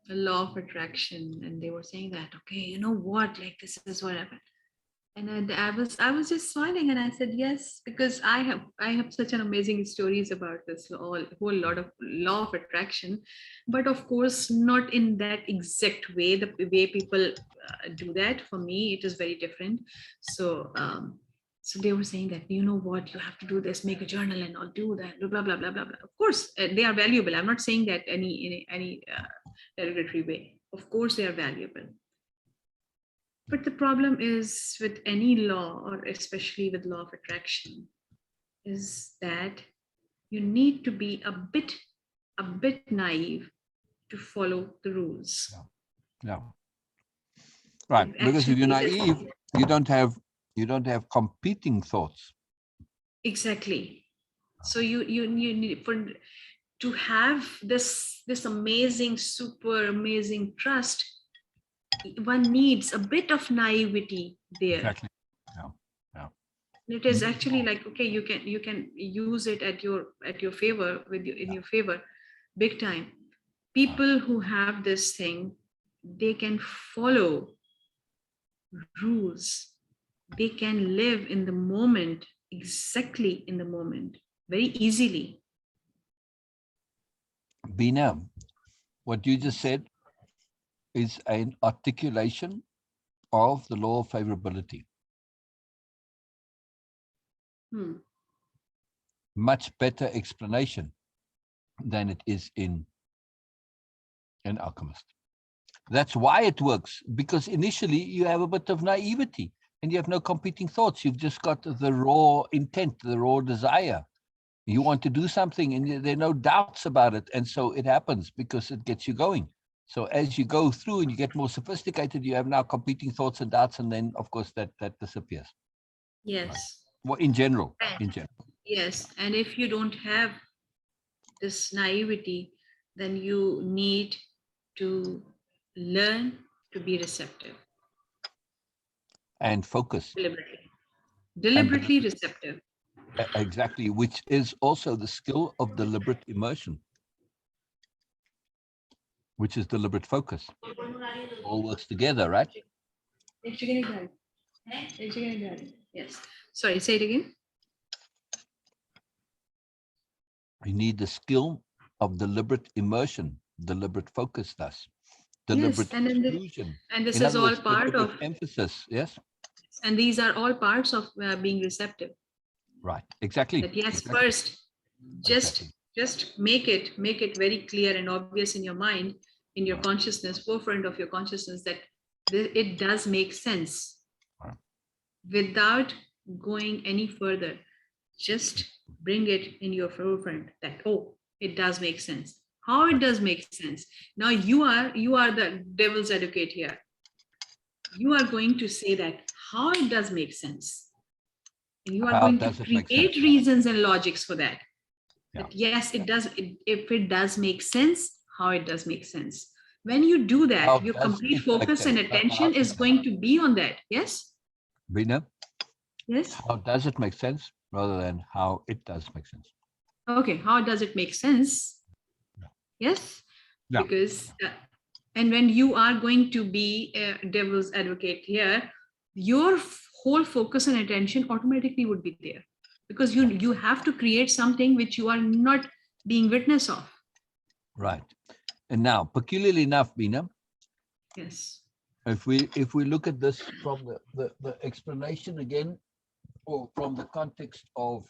the law of attraction, and they were saying that, okay, you know what, like this is what happened. And I was just smiling, and I said yes, because I have such an amazing stories about this whole lot of law of attraction, but of course not in that exact way, the way people do that. For me, it is very different. So they were saying that, you know what, you have to do this, make a journal and all, do that, blah blah blah blah blah, blah. Of course, they are valuable. I'm not saying that any derogatory way. Of course, they are valuable, but the problem is with any law, or especially with law of attraction, is that you need to be a bit naive to follow the rules. Yeah. Yeah. Right. Because if Actually, you're it is naive, you don't have competing thoughts. exactly. So you need for to have this amazing, super amazing trust. One needs a bit of naivety there. Exactly. Yeah. Yeah. It is actually like, okay, you can use it at your favor, with you in your favor, big time. People who have this thing, they can follow rules, they can live in the moment, exactly in the moment, very easily. Bina, what you just Yes. said is an articulation of the law of favorability. Hmm. Much better explanation than it is in an alchemist. That's why it works, because initially you have a bit of naivety and you have no competing thoughts. You've just got the raw intent, the raw desire. You want to do something and there are no doubts about it. And so it happens because it gets you going. So as you go through and you get more sophisticated, you have now competing thoughts and doubts. And then, of course, that disappears. Right. Yes. Well, in general, And in general. yes, and if you don't have this naivety, then you need to learn to be receptive, And focus. deliberately, And deliberately receptive. exactly, which is also the skill of deliberate immersion, which is deliberate focus. All works together, right? Yes. Sorry, say it again. You need the skill of deliberate immersion, deliberate focus, thus Yes, deliberate and then exclusion. and this In is other all words, part of, deliberate emphasis. Yes, and these are all parts of being receptive. right. Exactly. That yes, Exactly. first, Exactly. just make it very clear and obvious in your mind, in your Right. consciousness, forefront of your consciousness, that it does make sense Right. without going any further. Just bring it in your forefront that, oh, it does make sense. How it does make sense. Now you are the devil's advocate here. You are going to say that how it does make sense. And you are How going to does it make create sense? reasons and logics for that. Yeah. That yes, it does. If it does make sense, how it does make sense. When you do How that, your does complete it make focus and sense? attention is going to be on that. Yes? Beena, Yes? how does it make sense rather than how it does make sense? Okay, how does it make sense? Yeah. Yes? Yeah. Because, and when you are going to be a devil's advocate here, your whole focus and attention automatically would be there, because you have to create something which you are not being witness of. Right. And now, peculiarly enough, Beena, Yes. if we look at this from the explanation again, or from the context of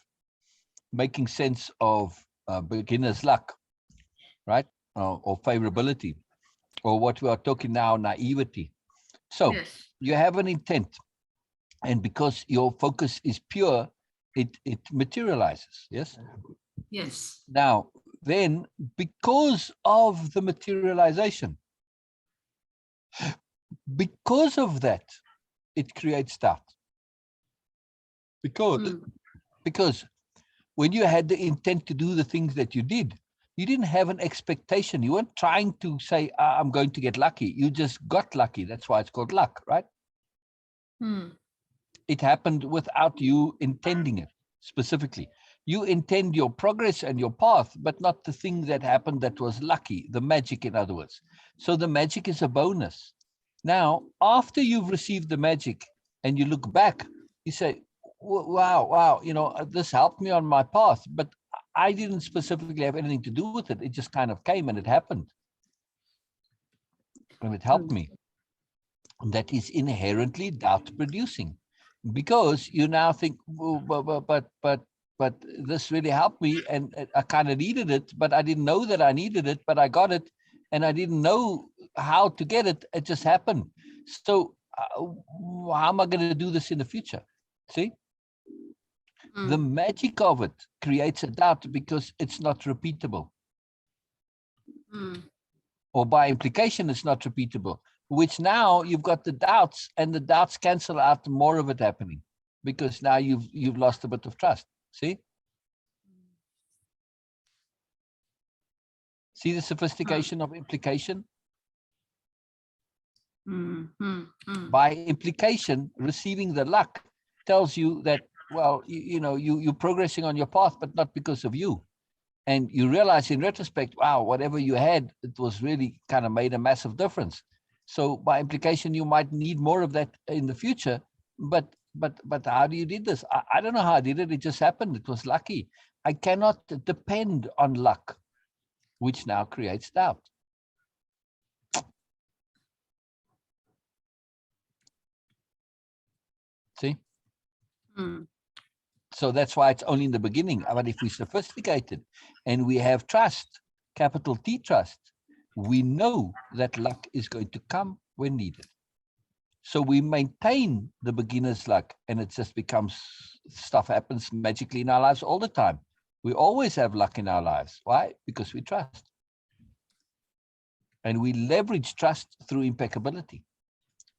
making sense of beginner's luck, right? Or favorability, or what we are talking now, naivety. So Yes. you have an intent, and because your focus is pure, it materializes. Yes. Yes. Now, then, because of the materialization, because of that, it creates doubt. Because when you had the intent to do the things that you did, you didn't have an expectation. You weren't trying to say, I'm going to get lucky. You just got lucky. That's why it's called luck, right? It happened without you intending it specifically. You intend your progress and your path, but not the thing that happened that was lucky, the magic, in other words. So the magic is a bonus. Now, after you've received the magic and you look back, you say, wow, this helped me on my path, but I didn't specifically have anything to do with it. It just kind of came and it happened. And it helped me. And that is inherently doubt producing, because you now think, well, but this really helped me, and I kind of needed it, but I didn't know that I needed it, but I got it, and I didn't know how to get it. It just happened. So how am I going to do this in the future? See, the magic of it creates a doubt because it's not repeatable. Or by implication, it's not repeatable, which now you've got the doubts, and the doubts cancel out more of it happening, because now you've lost a bit of trust. See the sophistication of implication? By implication, receiving the luck tells you that, well, you're progressing on your path, but not because of you. And you realize in retrospect, wow, whatever you had, it was really kind of made a massive difference. So by implication, you might need more of that in the future. But how do you did this? I don't know how I did it. It just happened. It was lucky. I cannot depend on luck, which now creates doubt. See? So that's why it's only in the beginning. But if we're sophisticated and we have trust, capital T trust, we know that luck is going to come when needed. So we maintain the beginner's luck, and it just becomes, stuff happens magically in our lives all the time. We always have luck in our lives. Why? Because we trust. And we leverage trust through impeccability.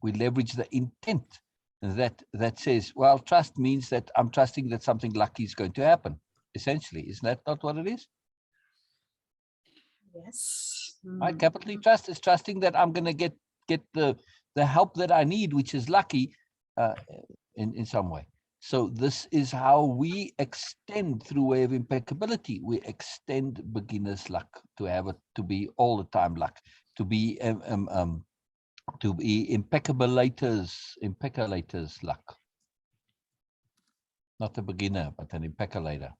We leverage the intent that says, well, trust means that I'm trusting that something lucky is going to happen. Essentially, isn't that not what it is? Yes. Right? Capital T trust is trusting that I'm going to get the help that I need, which is lucky in some way. So this is how we extend through way of impeccability. We extend beginner's luck to have it to be all the time luck, to be impeccolators luck. Not a beginner, but an impeccolator.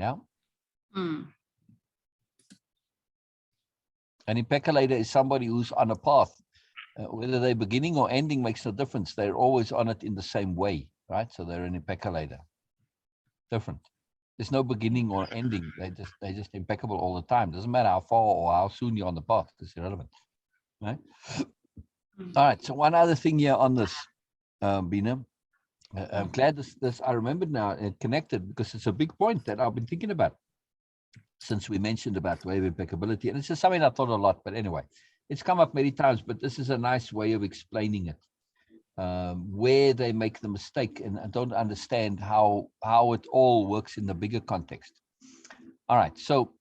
Yeah. Hmm. An impecculator is somebody who's on a path. Whether they're beginning or ending makes no difference. They're always on it in the same way, right? So they're an impecculator. Different. There's no beginning or ending. They're just impeccable all the time. Doesn't matter how far or how soon you're on the path. It's irrelevant, right? All right. So one other thing here on this, Beena. I'm glad this I remembered now and connected, because it's a big point that I've been thinking about since we mentioned about the way of impeccability. And it's just something I thought a lot, but anyway, it's come up many times, but this is a nice way of explaining it, where they make the mistake, and I don't understand how it all works in the bigger context. All right, so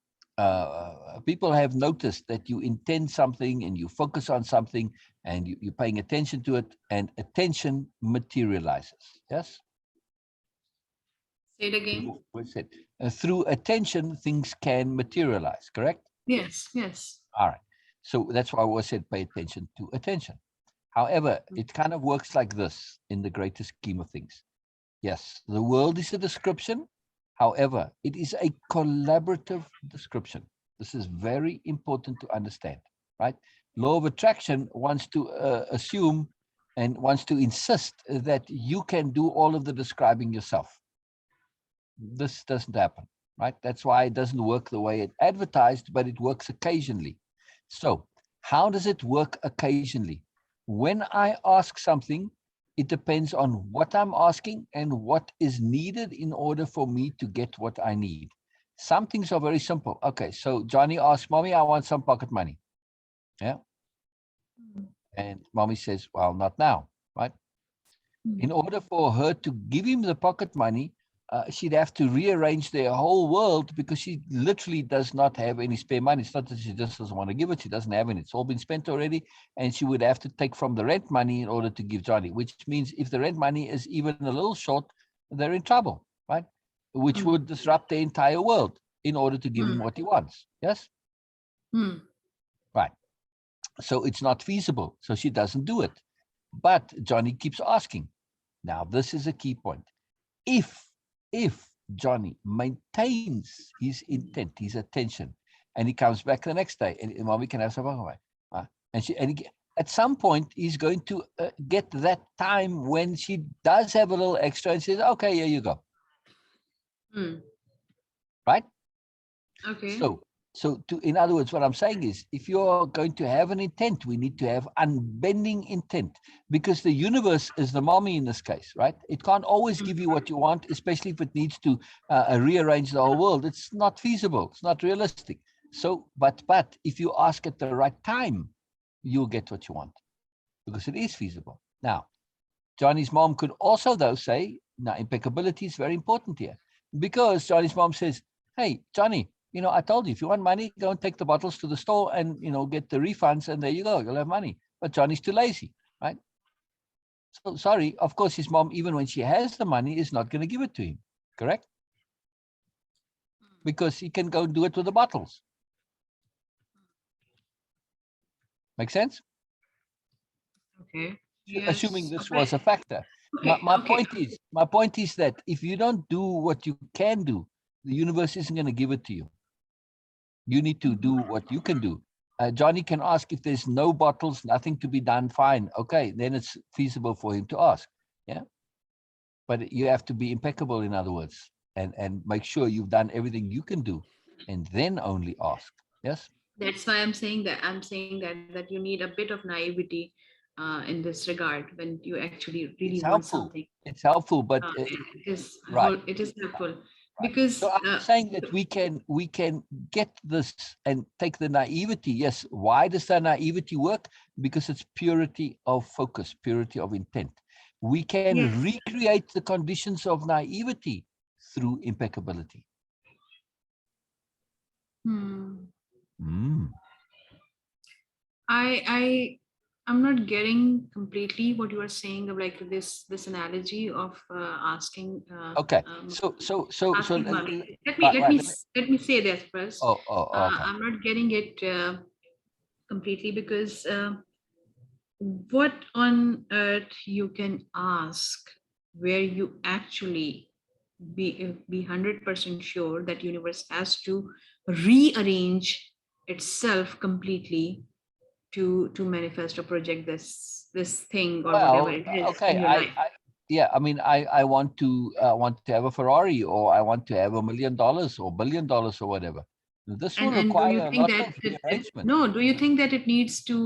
people have noticed that you intend something and you focus on something and you're paying attention to it, and attention materializes. Yes? Say it again. What's it? Through attention, things can materialize, correct? Yes, yes. All right. So that's why I always said pay attention to attention. However, it kind of works like this in the greater scheme of things. Yes, the world is a description. However, it is a collaborative description. This is very important to understand, right? Law of attraction wants to assume and wants to insist that you can do all of the describing yourself. This doesn't happen, right? That's why it doesn't work the way it advertised, but it works occasionally. So how does it work occasionally? When I ask something, it depends on what I'm asking and what is needed in order for me to get what I need. Some things are very simple. Okay, so Johnny asks, Mommy, I want some pocket money. Yeah. And Mommy says, well, not now, right? In order for her to give him the pocket money, she'd have to rearrange their whole world, because she literally does not have any spare money. It's not that she just doesn't want to give it. She doesn't have any. It's all been spent already. And she would have to take from the rent money in order to give Johnny, which means if the rent money is even a little short, they're in trouble, right? Which would disrupt the entire world in order to give him what he wants. Yes? Right. So it's not feasible. So she doesn't do it. But Johnny keeps asking. Now, this is a key point. If Johnny maintains his intent, his attention, and he comes back the next day, and Mommy can have some away, at some point he's going to get that time when she does have a little extra, and says, "Okay, here you go." Right? Okay. So in other words, what I'm saying is, if you're going to have an intent, we need to have unbending intent, because the universe is the mommy in this case, right? It can't always give you what you want, especially if it needs to rearrange the whole world. It's not feasible. It's not realistic. So, but if you ask at the right time, you'll get what you want, because it is feasible. Now, Johnny's mom could also, though, say, now, impeccability is very important here, because Johnny's mom says, hey, Johnny, I told you, if you want money, go and take the bottles to the store and, get the refunds, and there you go, you'll have money. But Johnny's too lazy, right? So sorry, of course, his mom, even when she has the money, is not going to give it to him, correct? Because he can go and do it with the bottles. Make sense? Okay. Yes. Assuming this was a factor. Okay. My point is that if you don't do what you can do, the universe isn't going to give it to you. You need to do what you can do. Johnny can ask if there's no bottles, nothing to be done, fine. Okay, then it's feasible for him to ask. Yeah. But you have to be impeccable, in other words, and make sure you've done everything you can do, and then only ask. Yes. That's why I'm saying that you need a bit of naivety in this regard when you actually really It's want helpful. something. It's helpful, but It is right. It is helpful Right. because So I'm saying that we can get this and take the naivety. Yes. Why does the naivety work? Because it's purity of focus, purity of intent. We can yes. recreate the conditions of naivety through impeccability. I'm not getting completely what you are saying of like this analogy of asking. Okay. So Asking mommy. Let me say that first. okay. I'm not getting it completely because what on earth you can ask where you actually be 100% sure that universe has to rearrange itself completely to manifest or project this thing or whatever Well, it is okay. in your life. Yeah. I mean, I want to have a Ferrari, or I want to have $1 million or $1 billion or whatever. This will And do you require a think lot that of rearrangement. no, do you think that it needs to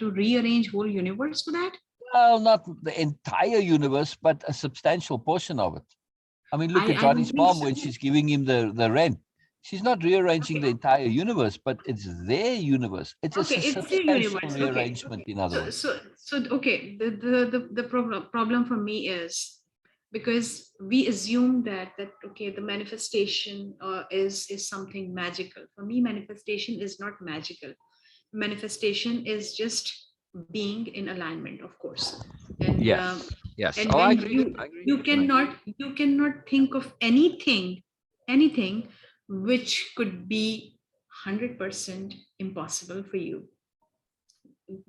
rearrange whole universe for that? Well, not the entire universe, but a substantial portion of it. I mean, look at I don't Johnny's think mom so. when she's giving him the rent. She's not rearranging the entire universe, but it's their universe. It's a Okay, it's their substantial universe. Okay. rearrangement, in other words. Okay. The problem for me is because we assume that okay, the manifestation is something magical. For me, manifestation is not magical. Manifestation is just being in alignment, of course. And Yes. Yes. and Oh, I when agree. I agree. you cannot think of anything which could be 100% impossible for you.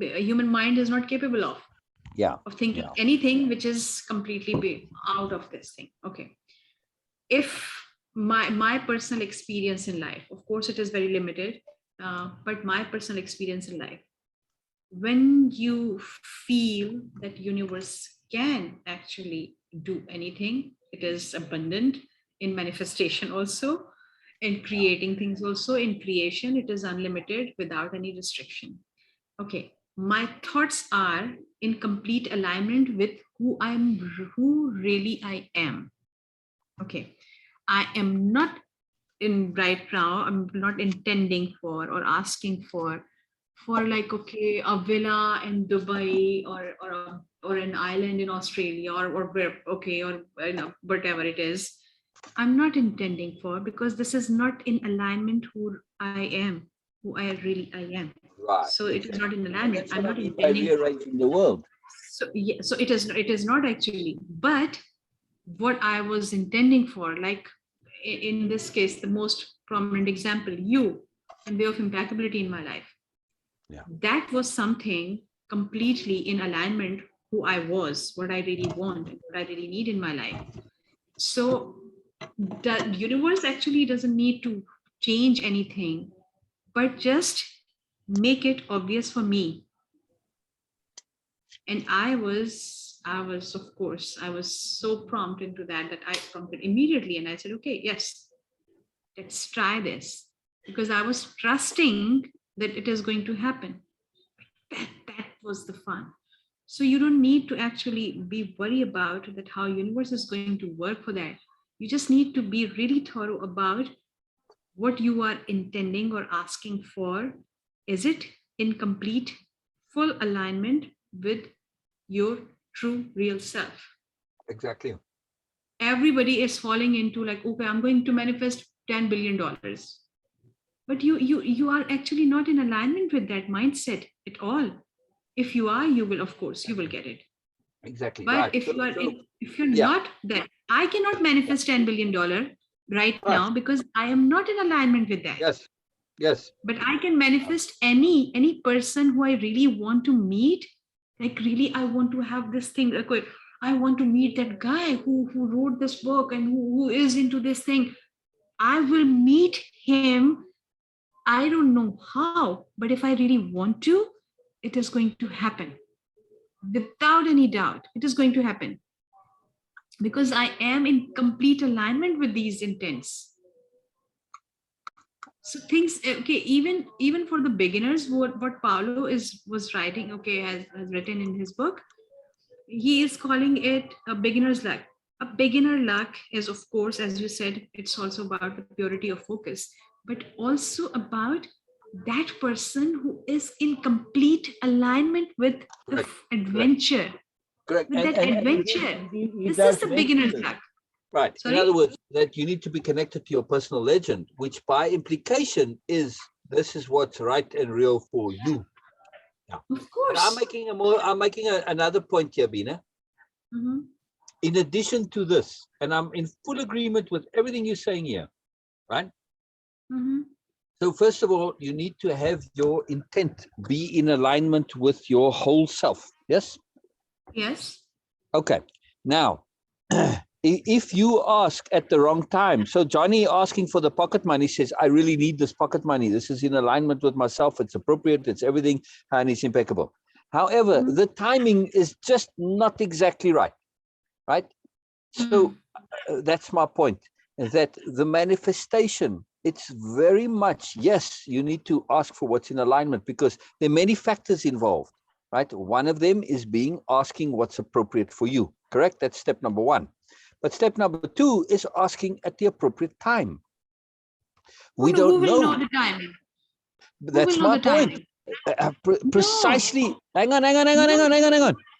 A human mind is not capable Yeah. of thinking Yeah. anything which is completely out of this thing. Okay, if my personal experience in life, of course it is very limited, but my personal experience in life, when you feel that universe can actually do anything, it is abundant in manifestation also, in creating things also, in creation it is unlimited without any restriction. Okay, my thoughts are in complete alignment with who really I am. Okay, I am not in right now, I'm not intending for or asking for like, okay, a villa in Dubai or an island in Australia or where, okay, or whatever it is. I'm not intending for, because this is not in alignment who I am, who I really I am. Right. So it is not in alignment. That's I'm what I not mean by intending for. rearranging the world. So yeah, so it is not actually, but what I was intending for, like in this case, the most prominent example, you and way of impeccability in my life. Yeah. That was something completely in alignment who I was, what I really want, and what I really need in my life. So the universe actually doesn't need to change anything, but just make it obvious for me. And I was of course I was so prompt into that I prompted immediately, and I said, okay, yes, let's try this, because I was trusting that it is going to happen. That was the fun. So you don't need to actually be worried about that how universe is going to work for that. You just need to be really thorough about what you are intending or asking for. Is it in complete full alignment with your true real self? Exactly. Everybody is falling into like, okay, I'm going to manifest $10 billion, but you are actually not in alignment with that mindset at all. If you are, you will, of course you will get it. Exactly. But Right. if you are if you're Yeah. not that, I cannot manifest $10 billion right Right. now because I am not in alignment with that. Yes. Yes. But I can manifest any person who I really want to meet. Like, really, I want to have this thing. Like, I want to meet that guy who wrote this book and who is into this thing. I will meet him. I don't know how, but if I really want to, it is going to happen. Without any doubt, it is going to happen. Because I am in complete alignment with these intents. So things, okay, even for the beginners, what Paolo was writing, okay, has written in his book, he is calling it a beginner's luck. A beginner luck is, of course, as you said, it's also about the purity of focus, but also about that person who is in complete alignment with the Correct. adventure. Correct. With that adventure, this is the beginner's luck. Right. Sorry? In other words, that you need to be connected to your personal legend, which by implication is this is what's right and real for you. Yeah. Of And course. I'm making another point here, Beena. Mm-hmm. In addition to this, and I'm in full agreement with everything you're saying here, right? Mm-hmm. So first of all, you need to have your intent be in alignment with your whole self. Yes? Yes. Okay. Now, if you ask at the wrong time, so Johnny asking for the pocket money says, I really need this pocket money. This is in alignment with myself. It's appropriate. It's everything. And it's impeccable. However, the timing is just not exactly right. Right. So that's my point, that the manifestation, it's very much, yes, you need to ask for what's in alignment because there are many factors involved, right? One of them is asking what's appropriate for you, correct? That's step number one. But step number two is asking at the appropriate time. We Who don't will know know. the timing? That's Who will know my the point. timing? Precisely. Hang on.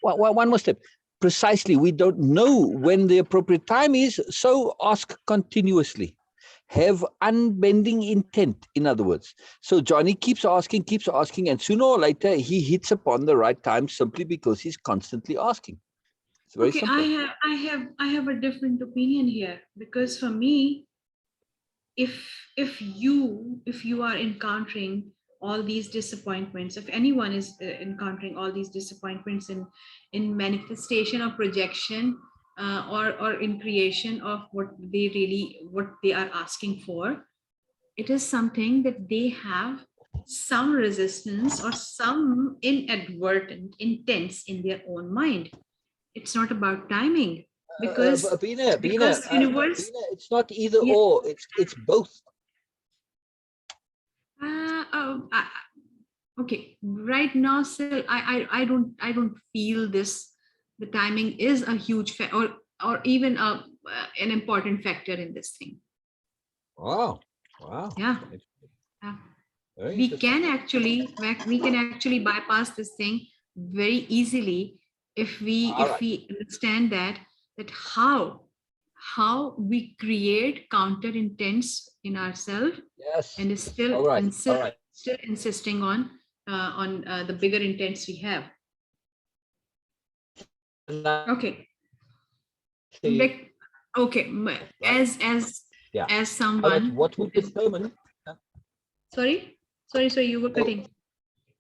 One more step. Precisely. We don't know when the appropriate time is. So ask continuously. Have unbending intent, in other words. So Johnny keeps asking, and sooner or later he hits upon the right time simply because he's constantly asking. It's very simple. I have a different opinion here because for me, if you are encountering all these disappointments, if anyone is encountering all these disappointments in manifestation or projection, or in creation of what they are asking for, it is something that they have some resistance or some inadvertent intents in their own mind. It's not about timing because Beena, universe. it's not either Yeah. or. It's both. Okay, right now still I don't feel this. The timing is a huge or even an important factor in this thing. Wow. Yeah. Very we interesting. can actually bypass this thing very easily if we understand that how we create counter intents in ourselves, Yes. and is still All right. still insisting on the bigger intents we have. Okay. Like, okay, as someone What would determine? sorry, you were cutting.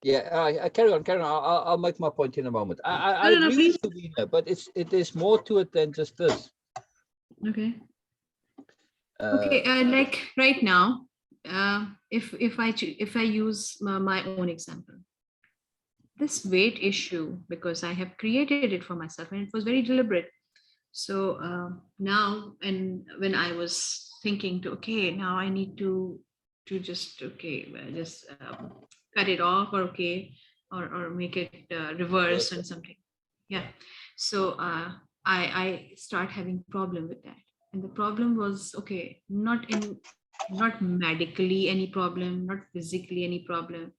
Yeah, carry on. I'll make my point in a moment. I No, agree please. with you, Beena, but it is more to it than just this. Okay. Like right now, if I use my own example, this weight issue, because I have created it for myself and it was very deliberate. So now, and when I was thinking to, okay, now I need to just cut it off, or or make it reverse and something. Yeah. So I start having problem with that, and the problem was, okay, not medically any problem, not physically any problem,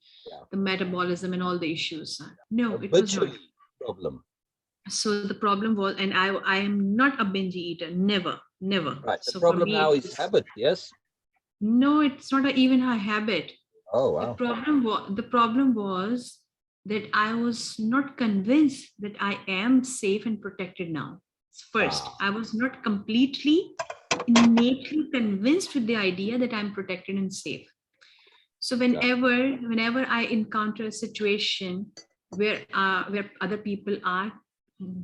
the metabolism and all the issues. No, it was not. Problem. So the problem was, and I am not a binge eater, never. Right. The So problem now is habit. Yes. no, it's not even a habit. Oh wow. The problem was that I was not convinced that I am safe and protected now. First, I was not completely innately convinced with the idea that I'm protected and safe. So whenever I encounter a situation where other people are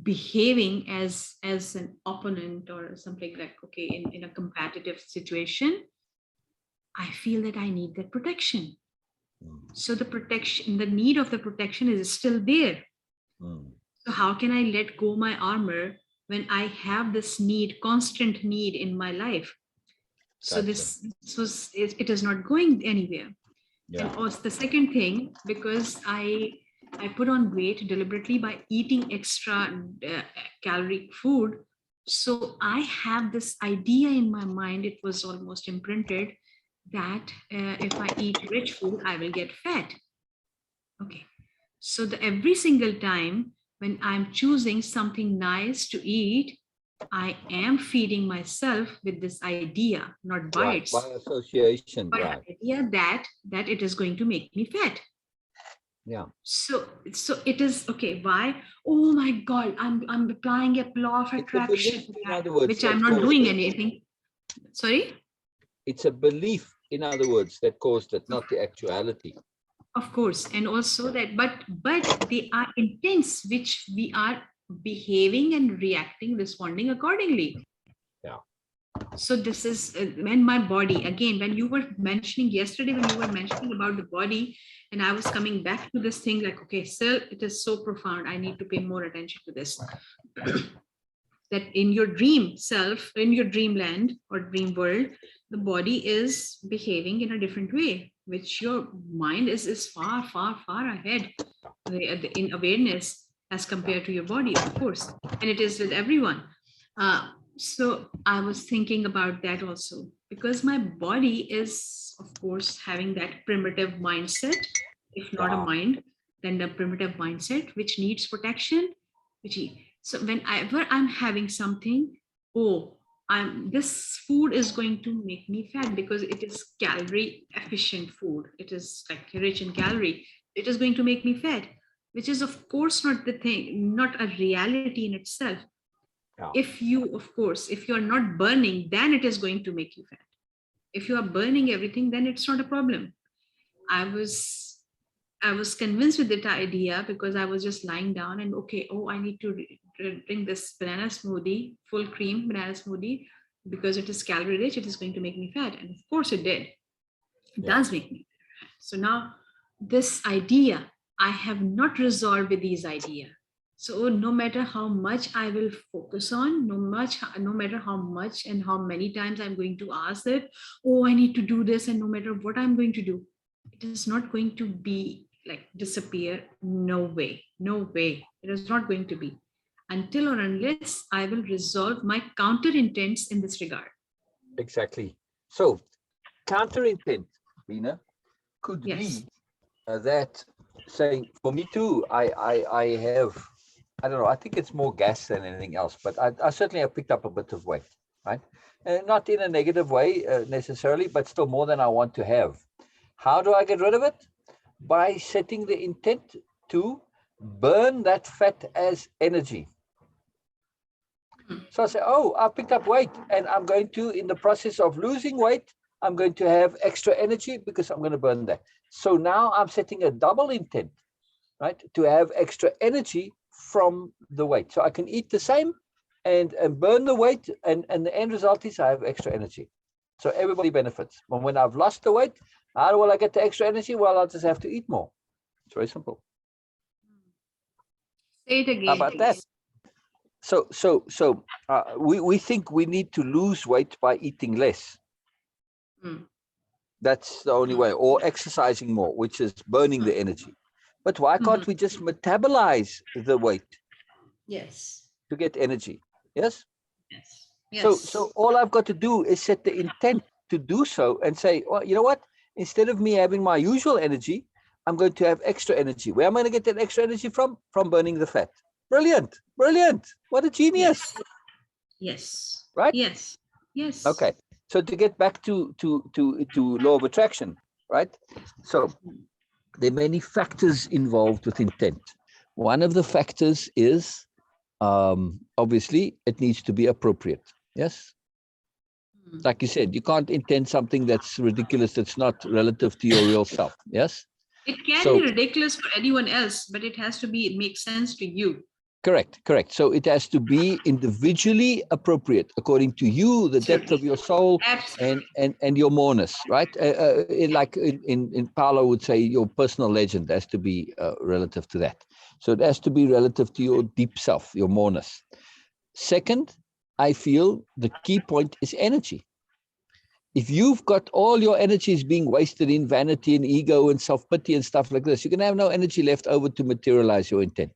behaving as an opponent or something, like, okay, in a competitive situation, I feel that I need that protection. So the need of the protection is still there. So how can I let go my armor when I have this constant need in my life? So it is not going anywhere. And also the second thing, because I put on weight deliberately by eating extra caloric food. So I have this idea in my mind, it was almost imprinted, that if I eat rich food, I will get fat. Okay. So every single time when I'm choosing something nice to eat, I am feeding myself with this idea, not bites. By association, but the idea that it is going to make me fat. Yeah. So it is okay. Why? Oh my God! I'm applying a law of attraction, which I'm not doing anything. Sorry. It's a belief, in other words, that caused it, not the actuality. Of course, and also that, but they are intents which we are behaving and reacting, responding accordingly. Yeah. So this is when my body, again, when you were mentioning yesterday, when you were mentioning about the body, and I was coming back to this thing like, okay, still it is so profound. I need to pay more attention to this. That in your dream self, in your dreamland or dream world, the body is behaving in a different way, which your mind is far, far, far ahead in awareness as compared to your body, of course. And it is with everyone. So I was thinking about that also, because my body is, of course, having that primitive mindset, if not a Yeah. mind, then the primitive mindset, which needs protection, which so whenever I'm having something, oh, this food is going to make me fat because it is calorie efficient food. It is like rich in calorie. It is going to make me fat, which is of course not the thing, not a reality in itself. Yeah. If you, of course, if you are not burning, then it is going to make you fat. If you are burning everything, then it's not a problem. I was I was convinced with that idea because I was just lying down and okay, oh, I need to drink this banana smoothie, full cream banana smoothie, because it is calorie rich. It is going to make me fat, and of course it did. It Yeah. does make me fat. So now this idea, I have not resolved with these idea. So no matter how much I will focus on, no matter how much and how many times I'm going to ask it, oh, I need to do this, and no matter what I'm going to do, it is not going to be like disappear. No way, no way. It is not going to be until or unless I will resolve my counter intents in this regard. Exactly. So counter intent, Beena, could Yes. be that saying, for me too, I have, I don't know, I think it's more gas than anything else, but I certainly have picked up a bit of weight, right? Not in a negative way necessarily, but still more than I want to have. How do I get rid of it? By setting the intent to burn that fat as energy. So I say, oh, I picked up weight and I'm going to, in the process of losing weight, I'm going to have extra energy because I'm going to burn that. So now I'm setting a double intent, right? To have extra energy from the weight. So I can eat the same and burn the weight. And the end result is I have extra energy. So everybody benefits. But when I've lost the weight, how will I get the extra energy? Well, I'll just have to eat more. It's very simple. Say it again, How about that? please. So we think we need to lose weight by eating less. Mm. That's the only way, or exercising more, which is burning the energy. But why can't we just metabolize the weight Yes. to get energy? Yes. Yes. Yes. So all I've got to do is set the intent to do so and say, well, you know what? Instead of me having my usual energy, I'm going to have extra energy. Where am I going to get that extra energy from? From burning the fat. Brilliant. Brilliant. What a genius. Yes. Yes. Right? Yes. Yes. Okay. So to get back to law of attraction, right? So there are many factors involved with intent. One of the factors is obviously it needs to be appropriate. Yes. Like you said, you can't intend something that's ridiculous, that's not relative to your real self. Yes. It can So be ridiculous for anyone else, but it has to be, it makes sense to you. correct. So it has to be individually appropriate according to you, the depth of your soul, Absolutely. and your moreness, right? Like in Paolo would say, your personal legend has to be relative to that. So it has to be relative to your deep self, your moreness. Second, I feel the key point is energy. If you've got all your energies being wasted in vanity and ego and self-pity and stuff like this, you're going to have no energy left over to materialize your intent.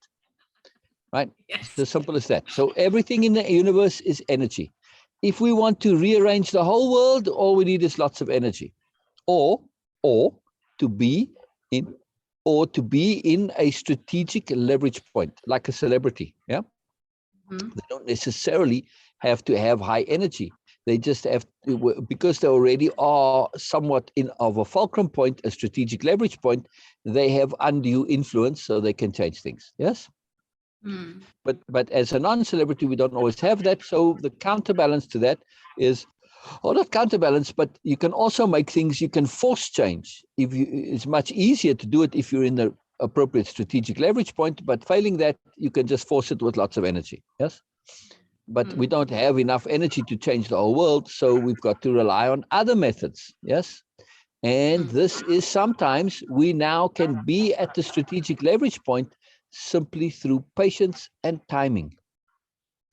Right? Yes. It's as simple as that. So everything in the universe is energy. If we want to rearrange the whole world, all we need is lots of energy. Or to be in a strategic leverage point, like a celebrity. Yeah. They don't necessarily have to have high energy. They just have to, because they already are somewhat of a fulcrum point, a strategic leverage point, they have undue influence, so they can change things. Yes. But as a non-celebrity, we don't always have that. So the counterbalance to that is, or not counterbalance, but you can also make things, you can force change. It's much easier to do it if you're in the appropriate strategic leverage point, but failing that, you can just force it with lots of energy. Yes. but we don't have enough energy to change the whole world. So we've got to rely on other methods. Yes. And this is sometimes we now can be at the strategic leverage point simply through patience and timing.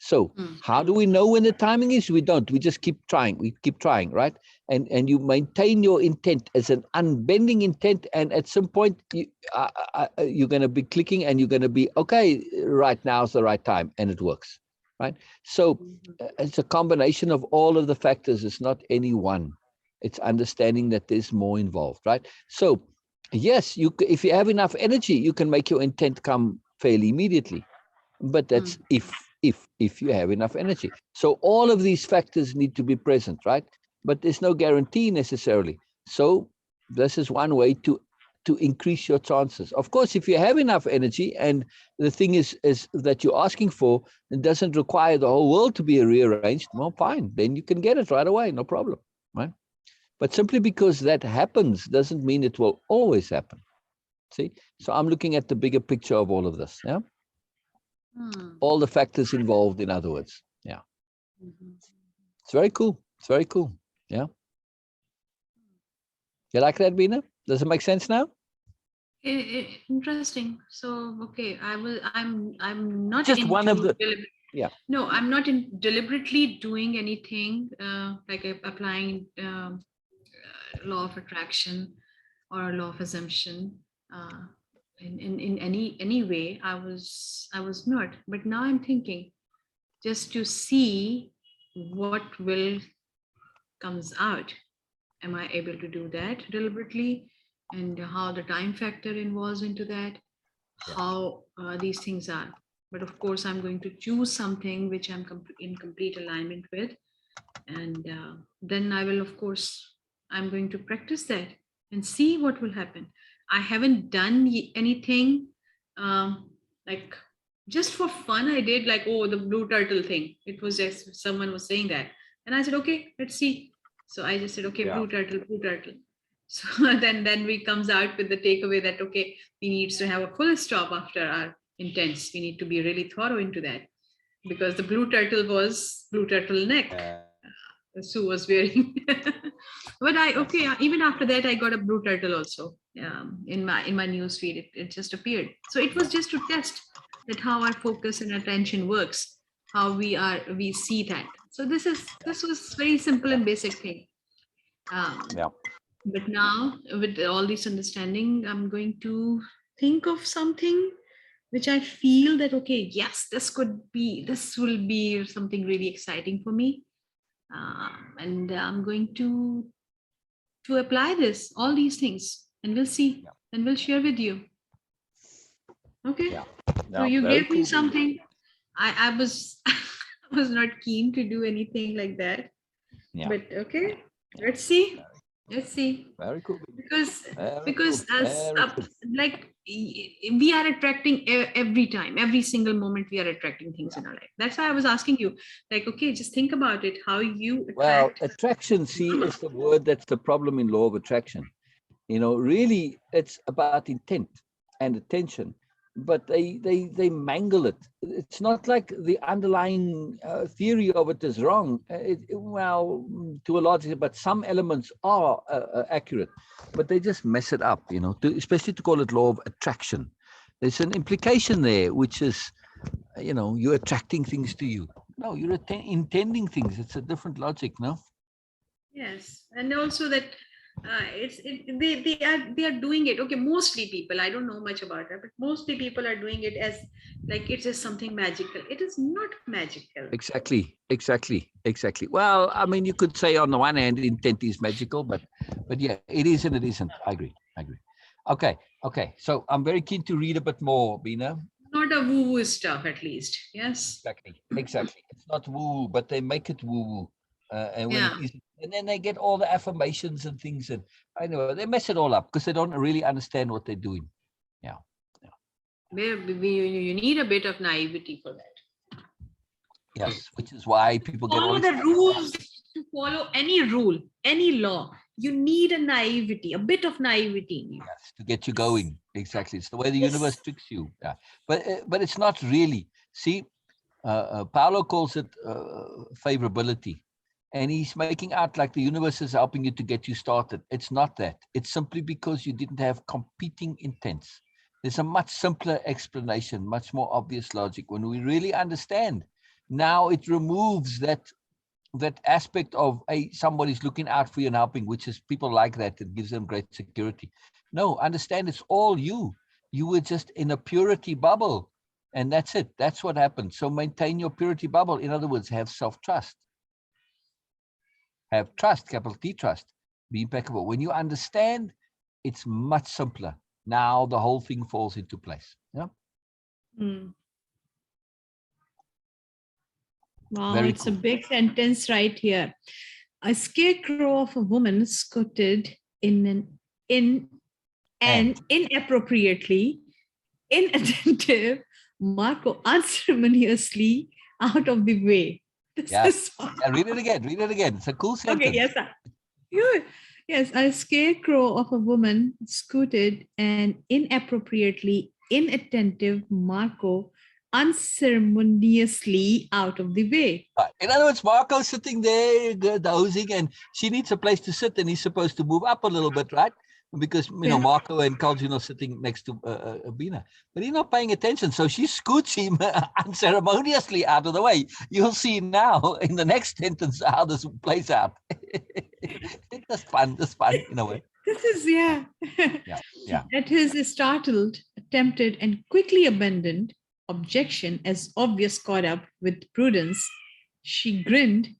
So how do we know when the timing is? We don't. We just keep trying. We keep trying, right? And you maintain your intent as an unbending intent. And at some point, you're going to be clicking and you're going to be, okay, right now is the right time. And it works, right? So it's a combination of all of the factors. It's not any one. It's understanding that there's more involved, right? So yes, if you have enough energy, you can make your intent come fairly immediately. But that's if you have enough energy. So all of these factors need to be present, right? But there's no guarantee necessarily. So this is one way to increase your chances. Of course, if you have enough energy and the thing is that you're asking for, it doesn't require the whole world to be rearranged, well, fine. Then you can get it right away, no problem, right? But simply because that happens doesn't mean it will always happen. See? So I'm looking at the bigger picture of all of this, yeah? All the factors involved, in other words. Yeah. It's very cool. It's very cool. Yeah. You like that, Beena? Does it make sense now? Interesting. So, okay, I'm not Just one of the, yeah. No, I'm not deliberately doing anything like applying law of attraction or law of assumption. In any way, I was not. But now I'm thinking, just to see what will comes out. Am I able to do that deliberately? And how the time factor involves into that, how these things are. But of course, I'm going to choose something which I'm in complete alignment with. And then I will, of course, I'm going to practice that and see what will happen. I haven't done anything like just for fun. I did like, oh, the blue turtle thing. It was just someone was saying that. And I said, okay, let's see. So I just said, okay, blue turtle, blue turtle. So then we comes out with the takeaway that, okay, we needs to have a full stop after our intents. We need to be really thorough into that, because the blue turtle was blue turtle neck. Sue was wearing. But even after that, I got a blue turtle also in my news feed. It just appeared. So it was just to test that how our focus and attention works, how we see that. So this was very simple and basic thing. But now with all this understanding, I'm going to think of something which I feel that, okay, yes, this will be something really exciting for me. And I'm going to apply all these things, and we'll see, and we'll share with you. Okay. So you gave me something. I was I was not keen to do anything like that. But okay, let's see. Let's see. Very cool. Because like we are attracting every time, every single moment we are attracting things in our life. That's why I was asking you, like, okay, just think about it, how you attract. Well, attraction, see, is the word that's the problem in law of attraction. Really, it's about intent and attention, but they mangle it. It's not like the underlying theory of it is wrong. Well, to a large extent, but some elements are accurate, but they just mess it up, especially to call it law of attraction. There's an implication there, which is, you're attracting things to you. No, you're intending things. It's a different logic, no? Yes, and also that they are doing it. Okay, mostly people, I don't know much about that, but mostly people are doing it as like it is something magical. It is not magical. Exactly. Well, I mean, you could say on the one hand, intent is magical, but yeah, it is and it isn't. I agree. Okay. So I'm very keen to read a bit more, Beena. Not a woo-woo stuff, at least. Yes. Exactly. It's not woo, but they make it woo. And then they get all the affirmations and things, and anyway, they mess it all up because they don't really understand what they're doing. Yeah. You need a bit of naivety for that. Yes, which is why people follow the rules. To follow any rule, any law, you need a bit of naivety in you. Yes, to get you going. Exactly. It's the way the universe tricks you. Yeah. But it's not really. See, Paolo calls it favorability. And he's making out like the universe is helping you to get you started. It's not that. It's simply because you didn't have competing intents. There's a much simpler explanation, much more obvious logic. When we really understand, now it removes that aspect of somebody's looking out for you and helping, which is people like that. It gives them great security. No, understand it's all you. You were just in a purity bubble. And that's it. That's what happened. So maintain your purity bubble. In other words, have self-trust. Have trust, capital T trust. Be impeccable. When you understand, it's much simpler. Now the whole thing falls into place. Yeah. Mm. Wow, Very it's cool. a big sentence right here. A scarecrow of a woman scooted and inappropriately inattentive Marco unceremoniously out of the way. This Yeah. is Read it again. Read it again. It's a cool sentence. okay. Yes, sir. Yes, a scarecrow of a woman scooted and inappropriately inattentive Marco unceremoniously out of the way. In other words, Marco's sitting there dozing, and she needs a place to sit, and he's supposed to move up a little bit, right? Because Marco and Kaljun are sitting next to Beena, but he's not paying attention. So she scoots him unceremoniously out of the way. You'll see now in the next sentence how this plays out. That's fun in a way. This is yeah. Yeah. At his startled, attempted, and quickly abandoned objection as obvious caught up with prudence, she grinned,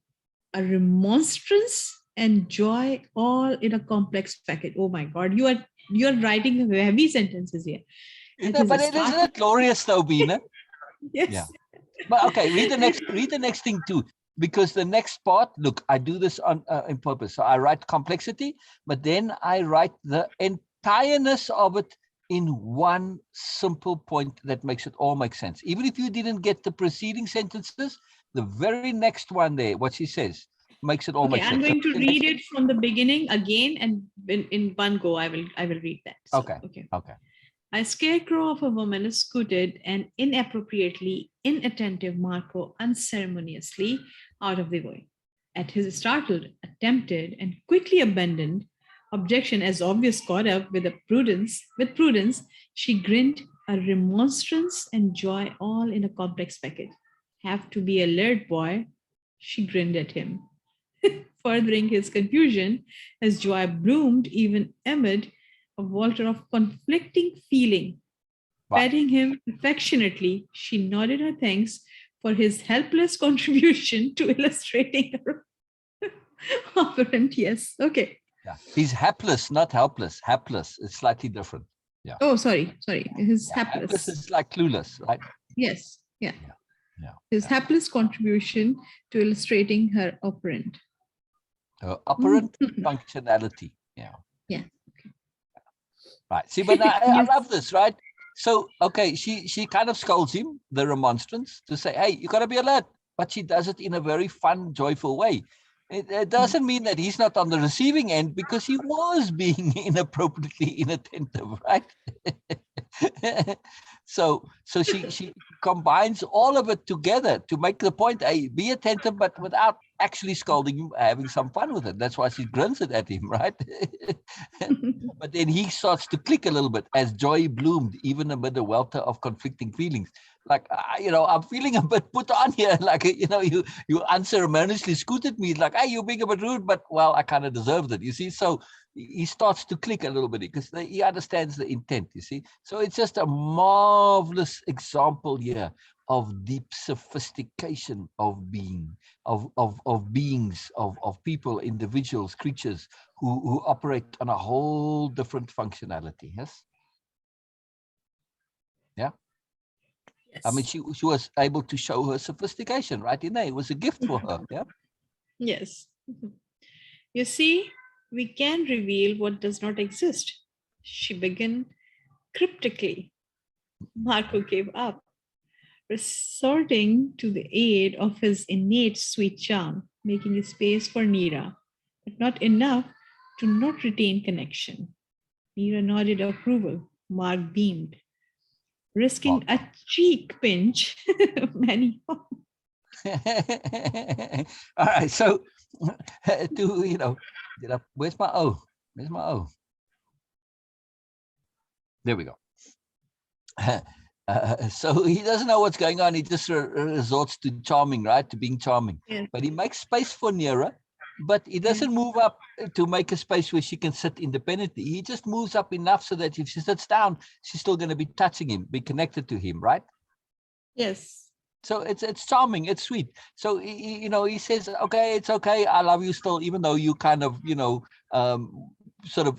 a remonstrance and joy all in a complex packet. Oh my God, you're writing heavy sentences here. But isn't it glorious though, Beena? Yes. Yeah. But okay, read the next thing too, because the next part. Look, I do this on purpose. So I write complexity, but then I write the entireness of it in one simple point that makes it all make sense. Even if you didn't get the preceding sentences, the very next one there, what she says, makes it all make sense. I'm going to read it from the beginning again, and in one go, I will read that. So, okay. A scarecrow of a woman scooted and inappropriately inattentive Marco unceremoniously out of the way. At his startled, attempted, and quickly abandoned objection as obvious caught up with prudence, she grinned, a remonstrance and joy all in a complex packet. Have to be alert, boy, she grinned at him. Furthering his confusion, as joy bloomed even amid a welter of conflicting feeling. Patting him affectionately, she nodded her thanks for his helpless contribution to illustrating her operant. Yes. Okay. Yeah. He's hapless, not helpless. Hapless. It's slightly different. Yeah. Oh, sorry. His hapless. Hapless is like clueless, right? Yes. Yeah. His hapless contribution to illustrating her operant. Operant functionality. Yeah. Yeah. Right. See, but I love this, right? So, okay, she kind of scolds him, the remonstrance, to say, hey, you got to be alert. But she does it in a very fun, joyful way. It doesn't mean that he's not on the receiving end, because he was being inappropriately inattentive, right? So she combines all of it together to make the point, hey, be attentive, but without actually scolding him, having some fun with it. That's why she grins it at him, right? But then he starts to click a little bit as joy bloomed, even amid a welter of conflicting feelings. Like, I'm feeling a bit put on here. Like, you unceremoniously scooted me. Like, hey, you're being a bit rude, but, well, I kind of deserved it, you see? So he starts to click a little bit because he understands the intent, you see? So it's just a marvelous example here of deep sophistication of being, of beings, of people, individuals, creatures who operate on a whole different functionality. Yes. Yeah. Yes. I mean, she was able to show her sophistication, right? It was a gift for her. Yeah. Yes. You see, we can reveal what does not exist. She began cryptically. Marco gave up, resorting to the aid of his innate sweet charm, making space for Neera, but not enough to not retain connection. Neera nodded approval. Mark beamed. risking a cheek pinch many. All right, so where's my O? Where's my O? There we go. So he doesn't know what's going on. He just resorts to charming, right? To being charming. Yeah. But he makes space for Nera, but he doesn't move up to make a space where she can sit independently. He just moves up enough so that if she sits down, she's still going to be touching him, be connected to him, right? Yes. So it's charming, it's sweet. So he says, okay, it's okay, I love you still, even though you kind of sort of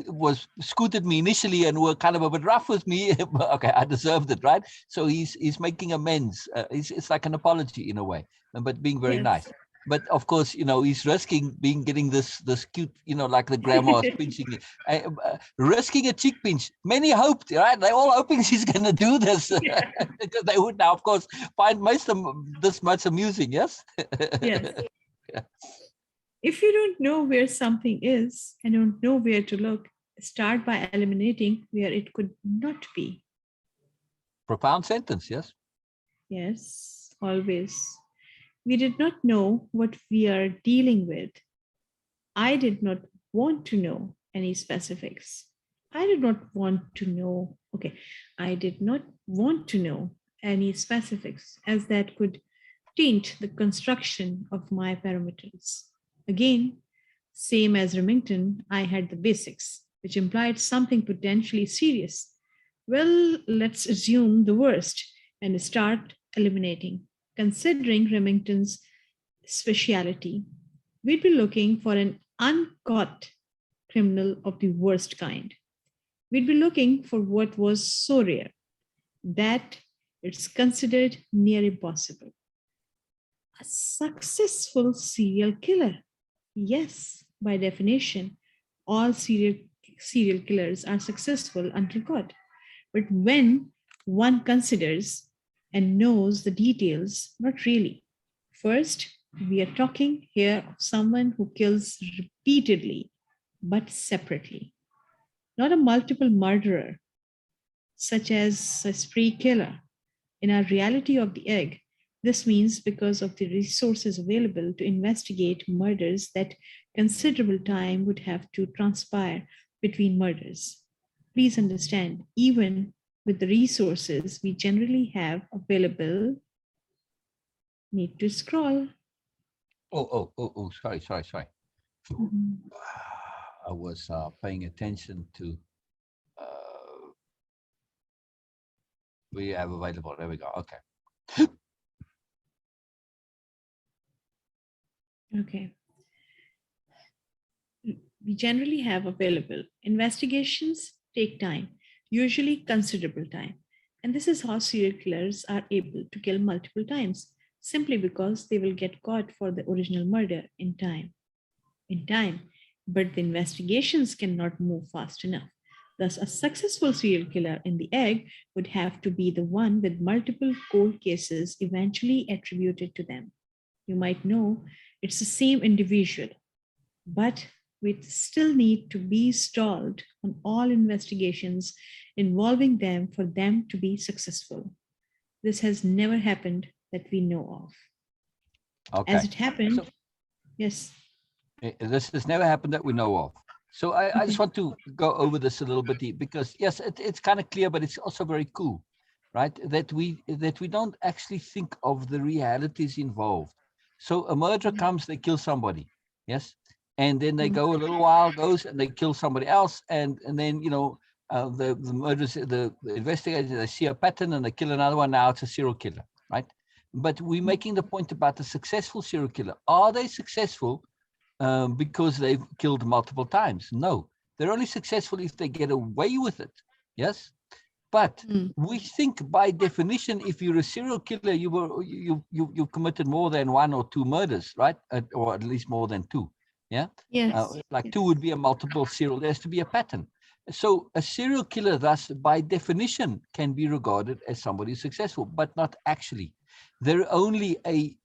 was scooted me initially and were kind of a bit rough with me. Okay, I deserved it, right? So he's making amends. It's like an apology in a way, but being very nice. But of course, he's risking getting this cute, like the grandma's pinching, risking a cheek pinch. Many hoped, right? They're all hoping she's going to do this because they would now, of course, find most of them this much amusing. Yes. Yes. If you don't know where something is and don't know where to look, start by eliminating where it could not be. Profound sentence. Yes. Yes, always. We did not know what we are dealing with. I did not want to know any specifics. I did not want to know. Okay, I did not want to know any specifics, as that could taint the construction of my parameters. Again, same as Remington, I had the basics, which implied something potentially serious. Well, let's assume the worst and start eliminating. Considering Remington's speciality, we'd be looking for an uncaught criminal of the worst kind. We'd be looking for what was so rare that it's considered near impossible. A successful serial killer. Yes, by definition, all serial killers are successful until caught. But when one considers and knows the details, not really. First, we are talking here of someone who kills repeatedly, but separately. Not a multiple murderer, such as a spree killer. In our reality of the egg, this means because of the resources available to investigate murders that considerable time would have to transpire between murders. Please understand, even with the resources we generally have available, need to scroll. Oh, sorry. Mhm. I was paying attention to we have available. There we go. Okay. Okay. We generally have available. Investigations take time, usually considerable time. And this is how serial killers are able to kill multiple times, simply because they will get caught for the original murder in time. But the investigations cannot move fast enough. Thus, a successful serial killer in the egg would have to be the one with multiple cold cases eventually attributed to them. You might know it's the same individual, but we still need to be stalled on all investigations involving them for them to be successful. This has never happened that we know of. Okay. As it happened, So, yes. this has never happened that we know of. So I just want to go over this a little bit because yes, it's kind of clear, but it's also very cool, right? That we don't actually think of the realities involved. So a murderer comes, they kill somebody, yes, and then they go a little while goes and they kill somebody else, and then the murderers, the investigators, they see a pattern and they kill another one. Now it's a serial killer, right? But we're making the point about the successful serial killer. Are they successful because they've killed multiple times? No, they're only successful if they get away with it. Yes, but we think by definition, if you're a serial killer, you committed more than one or two murders, right? Or at least more than two. Yeah. Yes. Like two would be a multiple serial. There has to be a pattern. So a serial killer, thus, by definition, can be regarded as somebody successful, but not actually. They're only a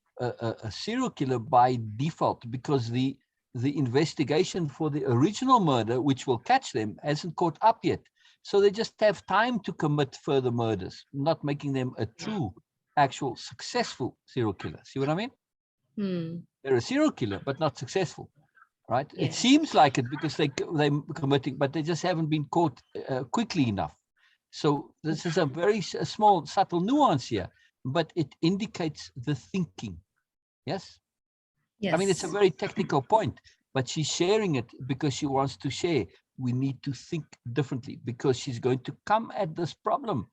serial killer by default because the investigation for the original murder, which will catch them, hasn't caught up yet. So they just have time to commit further murders, not making them a true, actual, successful serial killer. See what I mean? Hmm. They're a serial killer, but not successful, right? It Yes. seems like it because they're committing, but they just haven't been caught quickly enough. So this is a very small, subtle nuance here, but it indicates the thinking. Yes. Yes. I mean, it's a very technical point, but she's sharing it because she wants to share. We need to think differently because she's going to come at this problem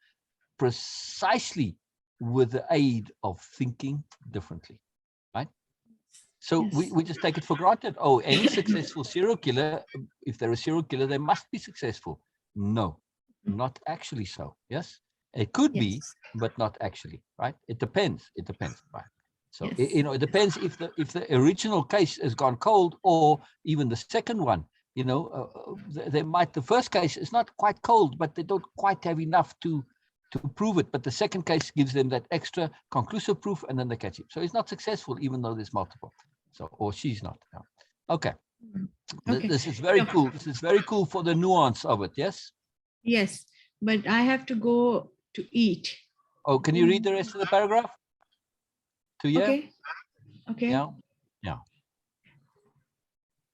precisely with the aid of thinking differently, right? So Yes. we just take it for granted. Oh, any successful serial killer, if they're a serial killer, they must be successful. No, not actually so. Yes, it could be, Yes. but not actually, right? It depends. It depends, right? So Yes. you know, it depends if the original case has gone cold, or even the second one. You know, they might. The first case is not quite cold, but they don't quite have enough to prove it. But the second case gives them that extra conclusive proof, and then they catch him. So he's not successful, even though there's multiple. So, or she's not. No. Okay. Okay. This is very So, cool. This is very cool for the nuance of it. Yes. yes, but I have to go to eat. Oh, can you read the rest of the paragraph? To you? Okay. Okay. Yeah. Yeah.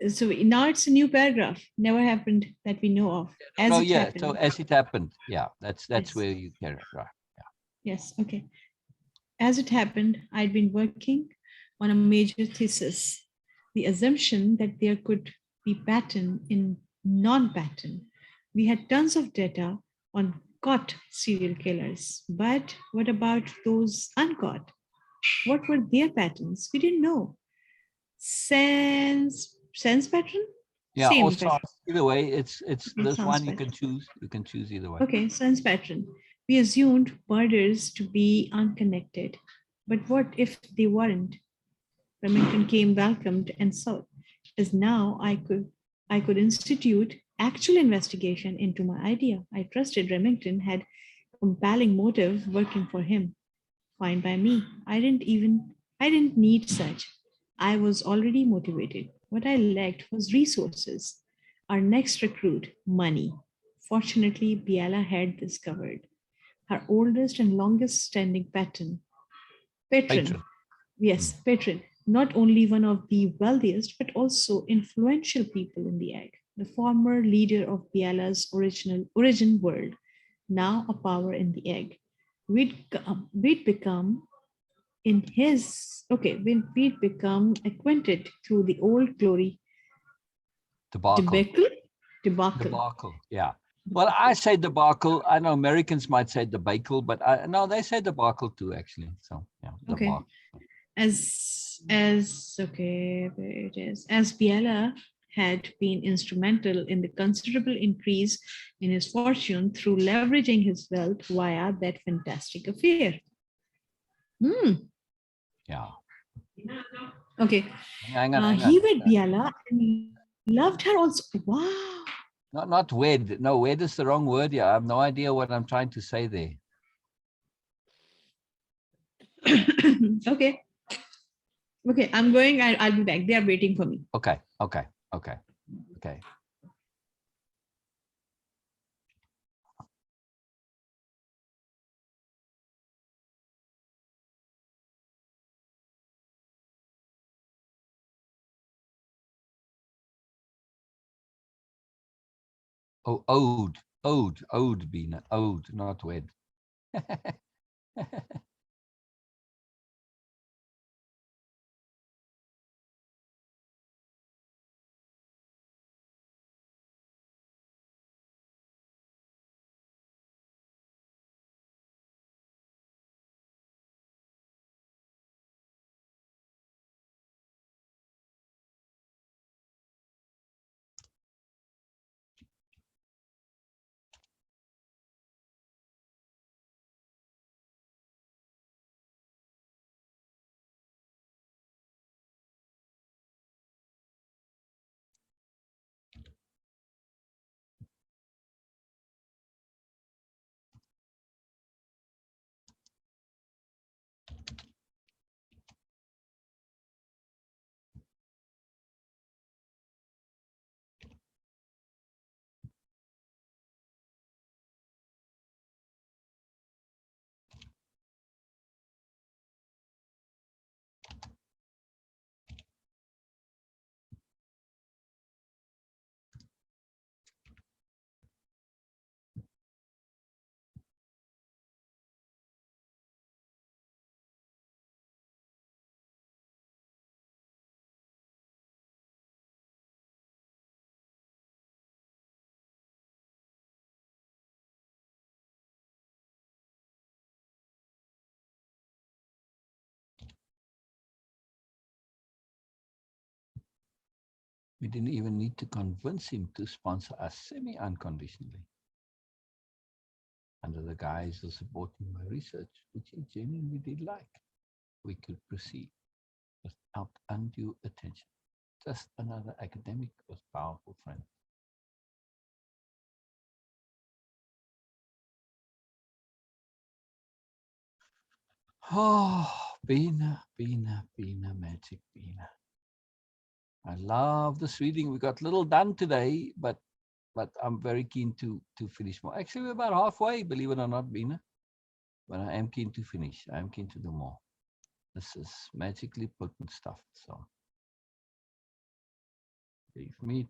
So now it's a new paragraph. Never happened that we know of. As No, it yeah. happened. So as it happened. Yeah. That's Yes. where you carry it. Right. Yes. Okay. As it happened, I'd been working on a major thesis. The assumption that there could be pattern in non-pattern. We had tons of data on caught serial killers, but what about those uncaught? What were their patterns? We didn't know. Sense pattern? Yeah. Same Also, pattern. either way, it's Okay, this sounds one you better. can choose. You can choose either way. Okay, sense pattern. We assumed murders to be unconnected. But what if they weren't? Remington came welcomed and sought, as now I could institute actual investigation into my idea. I trusted Remington had compelling motive working for him. Fine by me. I didn't need such. I was already motivated. What I lacked was resources. Our next recruit, money. Fortunately, Biella had discovered her oldest and longest standing patron. Patron. Yes, patron. Not only one of the wealthiest, but also influential people in the egg. The former leader of Biella's origin world, now a power in the egg. We'd become in his okay when we'd become acquainted through the old glory Debacle. debacle. Debacle. Yeah. Well, I say debacle. I know Americans might say debacle, but no, they say debacle too, actually. So yeah, Okay. debacle. As okay, there it is. As Biella had been instrumental in the considerable increase in his fortune through leveraging his wealth via that fantastic affair. Hmm. Yeah. Okay. Hang on. He wed Biella and loved her also. Wow. Not wed. No, wed is the wrong word. Yeah, I have no idea what I'm trying to say there. Okay. Okay, I'm going. I'll be back. They are waiting for me. Okay. Oh, ode, Beena, ode, not wed. We didn't even need to convince him to sponsor us semi-unconditionally, under the guise of supporting my research, which he genuinely did like. We could proceed without undue attention. Just another academic with powerful friends. Oh, Beena, magic Beena. I love this reading. We got little done today, but I'm very keen to finish more. Actually, we're about halfway, believe it or not, Beena. But I am keen to finish. I am keen to do more. This is magically potent stuff. So, leave me